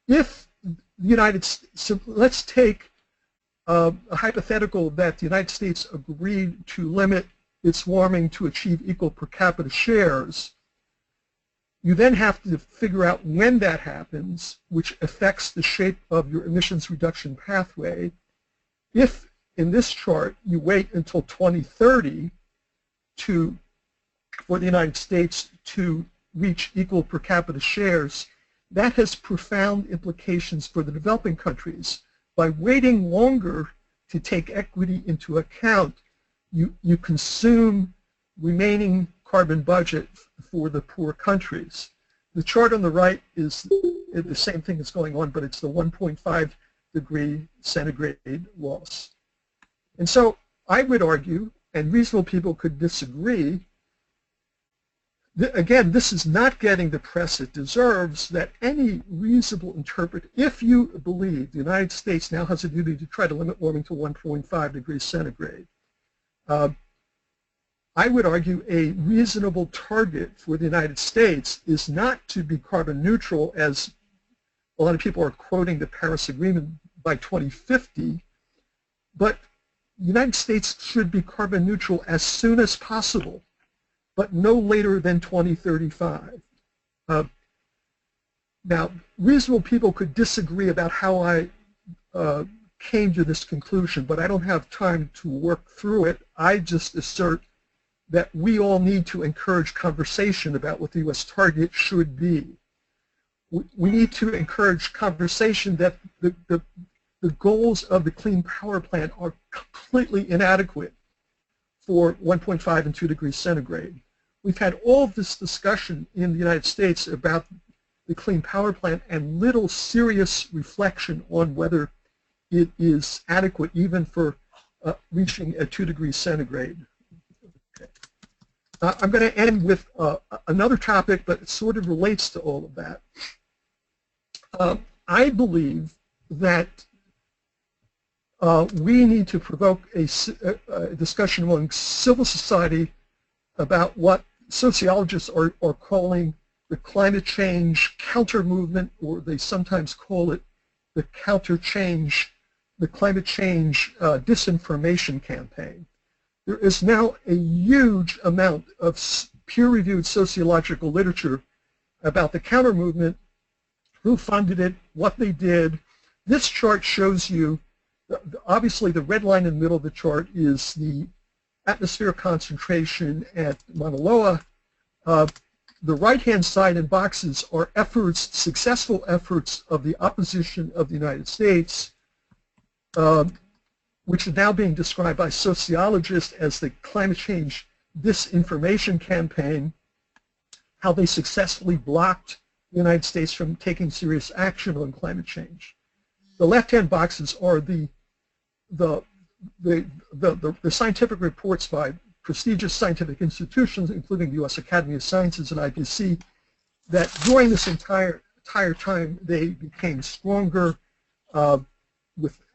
if the United States, so let's take a hypothetical that the United States agreed to limit its warming to achieve equal per capita shares. You then have to figure out when that happens, which affects the shape of your emissions reduction pathway. If, in this chart, you wait until 2030 for the United States to reach equal per capita shares, that has profound implications for the developing countries. By waiting longer to take equity into account, you consume remaining carbon budget for the poor countries. The chart on the right is the same thing that's going on, but it's the 1.5 degree centigrade loss. And so I would argue, and reasonable people could disagree, again, this is not getting the press it deserves, that any reasonable interpreter, if you believe the United States now has a duty to try to limit warming to 1.5 degrees centigrade, I would argue a reasonable target for the United States is not to be carbon neutral, as a lot of people are quoting the Paris Agreement, by 2050, but the United States should be carbon neutral as soon as possible, but no later than 2035. Now, reasonable people could disagree about how I came to this conclusion, but I don't have time to work through it. I just assert that we all need to encourage conversation about what the U.S. target should be. we need to encourage conversation that the goals of the Clean Power Plan are completely inadequate for 1.5 and 2 degrees centigrade. We've had all of this discussion in the United States about the Clean Power Plan and little serious reflection on whether it is adequate even for reaching a 2 degrees centigrade. Okay. I'm going to end with another topic, but it sort of relates to all of that. I believe that we need to provoke a discussion among civil society about what sociologists are calling the climate change counter movement, or they sometimes call it the climate change disinformation campaign. There is now a huge amount of peer-reviewed sociological literature about the counter movement, who funded it, what they did. This chart shows you, obviously the red line in the middle of the chart is the atmospheric concentration at Mauna Loa. The right-hand side in boxes are efforts, successful efforts of the opposition of the United States, which are now being described by sociologists as the climate change disinformation campaign, how they successfully blocked the United States from taking serious action on climate change. The left-hand boxes are the scientific reports by prestigious scientific institutions, including the U.S. Academy of Sciences and IPCC, that during this entire time they became stronger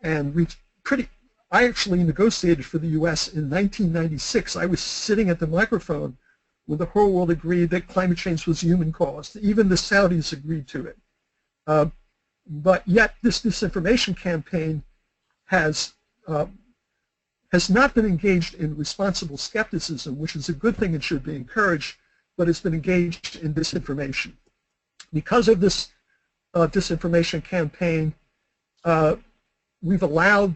and reached pretty. I actually negotiated for the U.S. in 1996. I was sitting at the microphone when the whole world agreed that climate change was human-caused. Even the Saudis agreed to it. But yet this disinformation campaign has not been engaged in responsible skepticism, which is a good thing and should be encouraged, but has been engaged in disinformation. Because of this disinformation campaign, we've allowed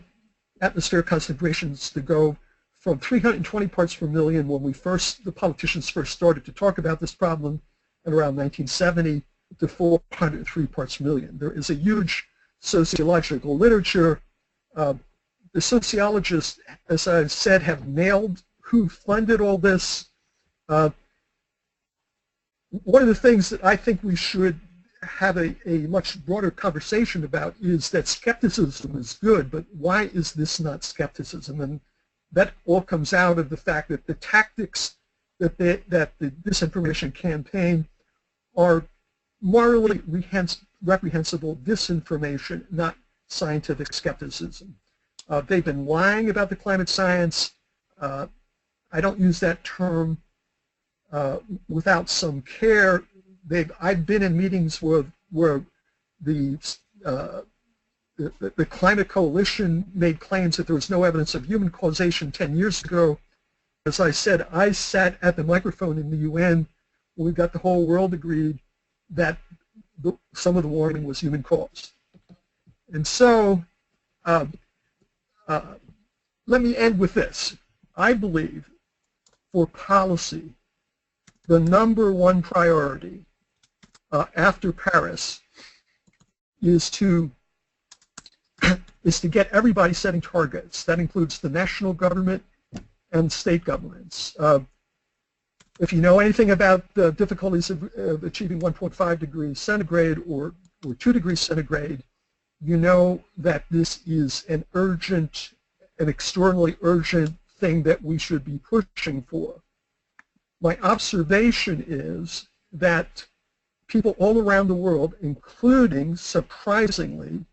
atmospheric concentrations to go from 320 parts per million when the politicians first started to talk about this problem in around 1970 to 403 parts per million. There is a huge sociological literature. The sociologists, as I've said, have nailed who funded all this. One of the things that I think we should have a much broader conversation about is that skepticism is good, but why is this not skepticism? And that all comes out of the fact that the tactics that the disinformation campaign are morally reprehensible disinformation, not scientific skepticism. They've been lying about the climate science. I don't use that term without some care. I've been in meetings where the Climate Coalition made claims that there was no evidence of human causation 10 years ago. As I said, I sat at the microphone in the UN when we got the whole world agreed that some of the warming was human caused. And so let me end with this. I believe for policy, the #1 priority after Paris is to get everybody setting targets. That includes the national government and state governments. If you know anything about the difficulties of achieving 1.5 degrees centigrade or 2 degrees centigrade, you know that this is an extraordinarily urgent thing that we should be pushing for. My observation is that people all around the world, including, surprisingly,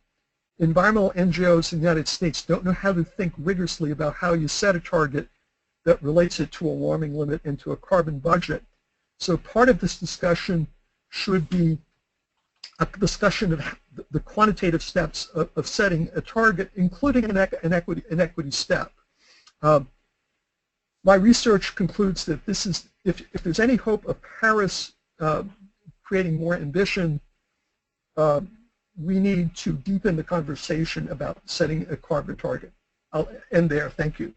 environmental NGOs in the United States, don't know how to think rigorously about how you set a target that relates it to a warming limit and to a carbon budget. So part of this discussion should be a discussion of the quantitative steps of setting a target, including an equity step. My research concludes that this is, if there's any hope of Paris creating more ambition, we need to deepen the conversation about setting a carbon target. I'll end there. Thank you.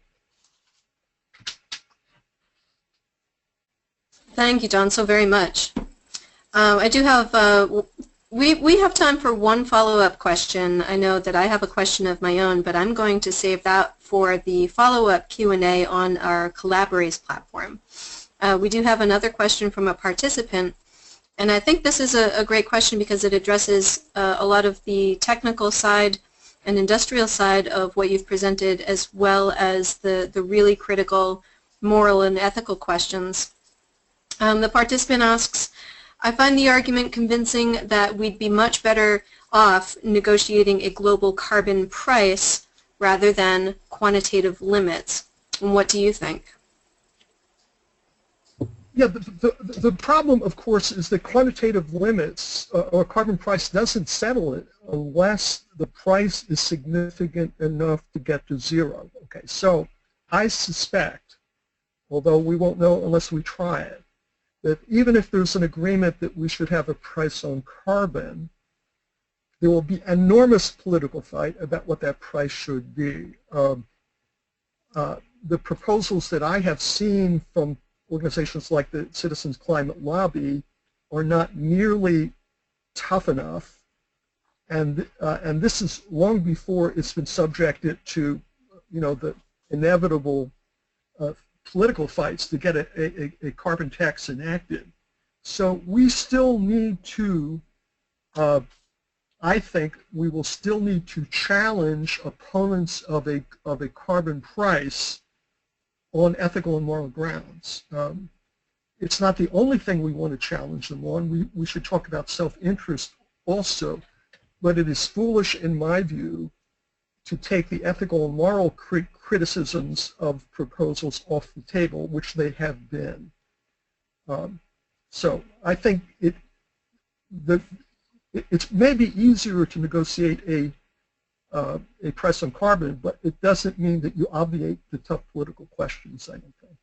Thank you, John, so very much. I do have We have time for one follow-up question. I know that I have a question of my own, but I'm going to save that for the follow-up Q&A on our Collaborate platform. We do have another question from a participant, and I think this is a great question because it addresses a lot of the technical side and industrial side of what you've presented, as well as the really critical moral and ethical questions. The participant asks, I find the argument convincing that we'd be much better off negotiating a global carbon price rather than quantitative limits. And what do you think? Yeah, the problem, of course, is that quantitative limits or carbon price doesn't settle it unless the price is significant enough to get to zero. Okay, so I suspect, although we won't know unless we try it, that even if there's an agreement that we should have a price on carbon, there will be enormous political fight about what that price should be. The proposals that I have seen from organizations like the Citizens Climate Lobby are not nearly tough enough, and this is long before it's been subjected to, you know, the inevitable political fights to get a carbon tax enacted. So we still need to, I think we will still need to challenge opponents of a carbon price on ethical and moral grounds. It's not the only thing we want to challenge them on. We should talk about self-interest also, but it is foolish in my view to take the ethical and moral criticisms of proposals off the table, which they have been. So I think it's maybe easier to negotiate a price on carbon, but it doesn't mean that you obviate the tough political questions, I don't think.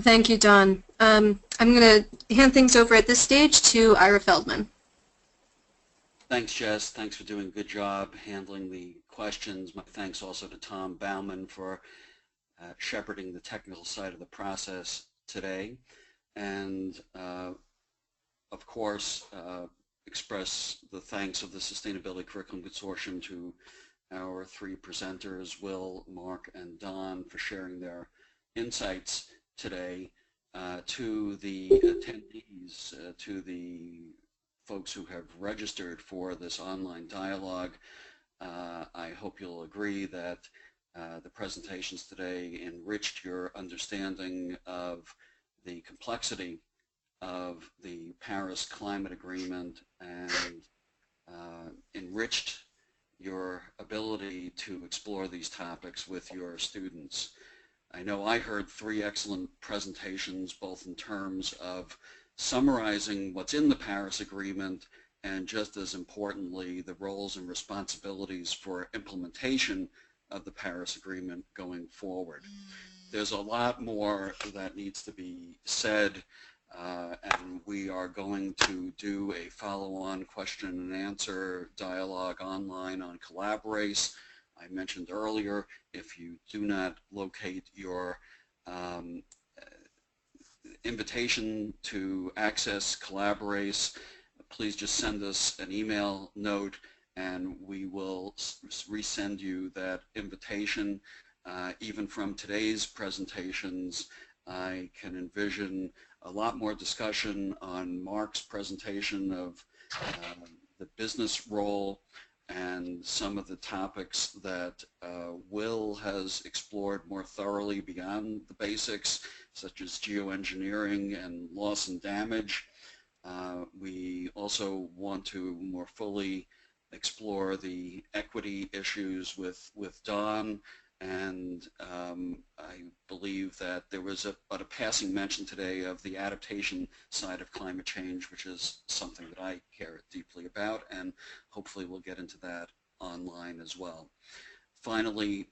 Thank you, Don. I'm going to hand things over at this stage to Ira Feldman. Thanks, Jess. Thanks for doing a good job handling the questions. My thanks also to Tom Bauman for shepherding the technical side of the process today. And of course, express the thanks of the Sustainability Curriculum Consortium to our three presenters, Wil, Mark, and Don, for sharing their insights today, to the attendees, to the folks who have registered for this online dialogue. I hope you'll agree that the presentations today enriched your understanding of the complexity of the Paris Climate Agreement and enriched your ability to explore these topics with your students. I know I heard three excellent presentations, both in terms of summarizing what's in the Paris Agreement and, just as importantly, the roles and responsibilities for implementation of the Paris Agreement going forward. There's a lot more that needs to be said, and we are going to do a follow-on question and answer dialogue online on Collaborate. I mentioned earlier, if you do not locate your invitation to access Collaborate, please just send us an email note and we will resend you that invitation. Even from today's presentations, I can envision a lot more discussion on Mark's presentation of the business role and some of the topics that Wil has explored more thoroughly beyond the basics, such as geoengineering and loss and damage. We also want to more fully explore the equity issues with Don, and I believe that there was but a passing mention today of the adaptation side of climate change, which is something that I care deeply about, and hopefully we'll get into that online as well. Finally,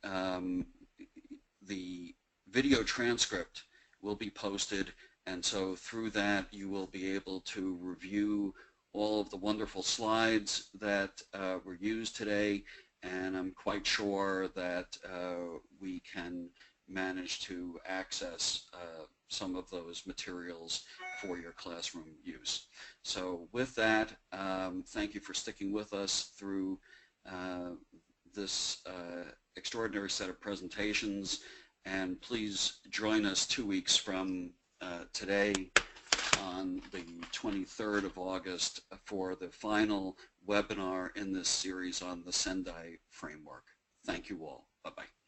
the video transcript will be posted, and so through that you will be able to review all of the wonderful slides that were used today, and I'm quite sure that we can manage to access some of those materials for your classroom use. So with that, thank you for sticking with us through this extraordinary set of presentations, and please join us 2 weeks from today on the 23rd of August for the final webinar in this series on the Sendai framework. Thank you all. Bye-bye.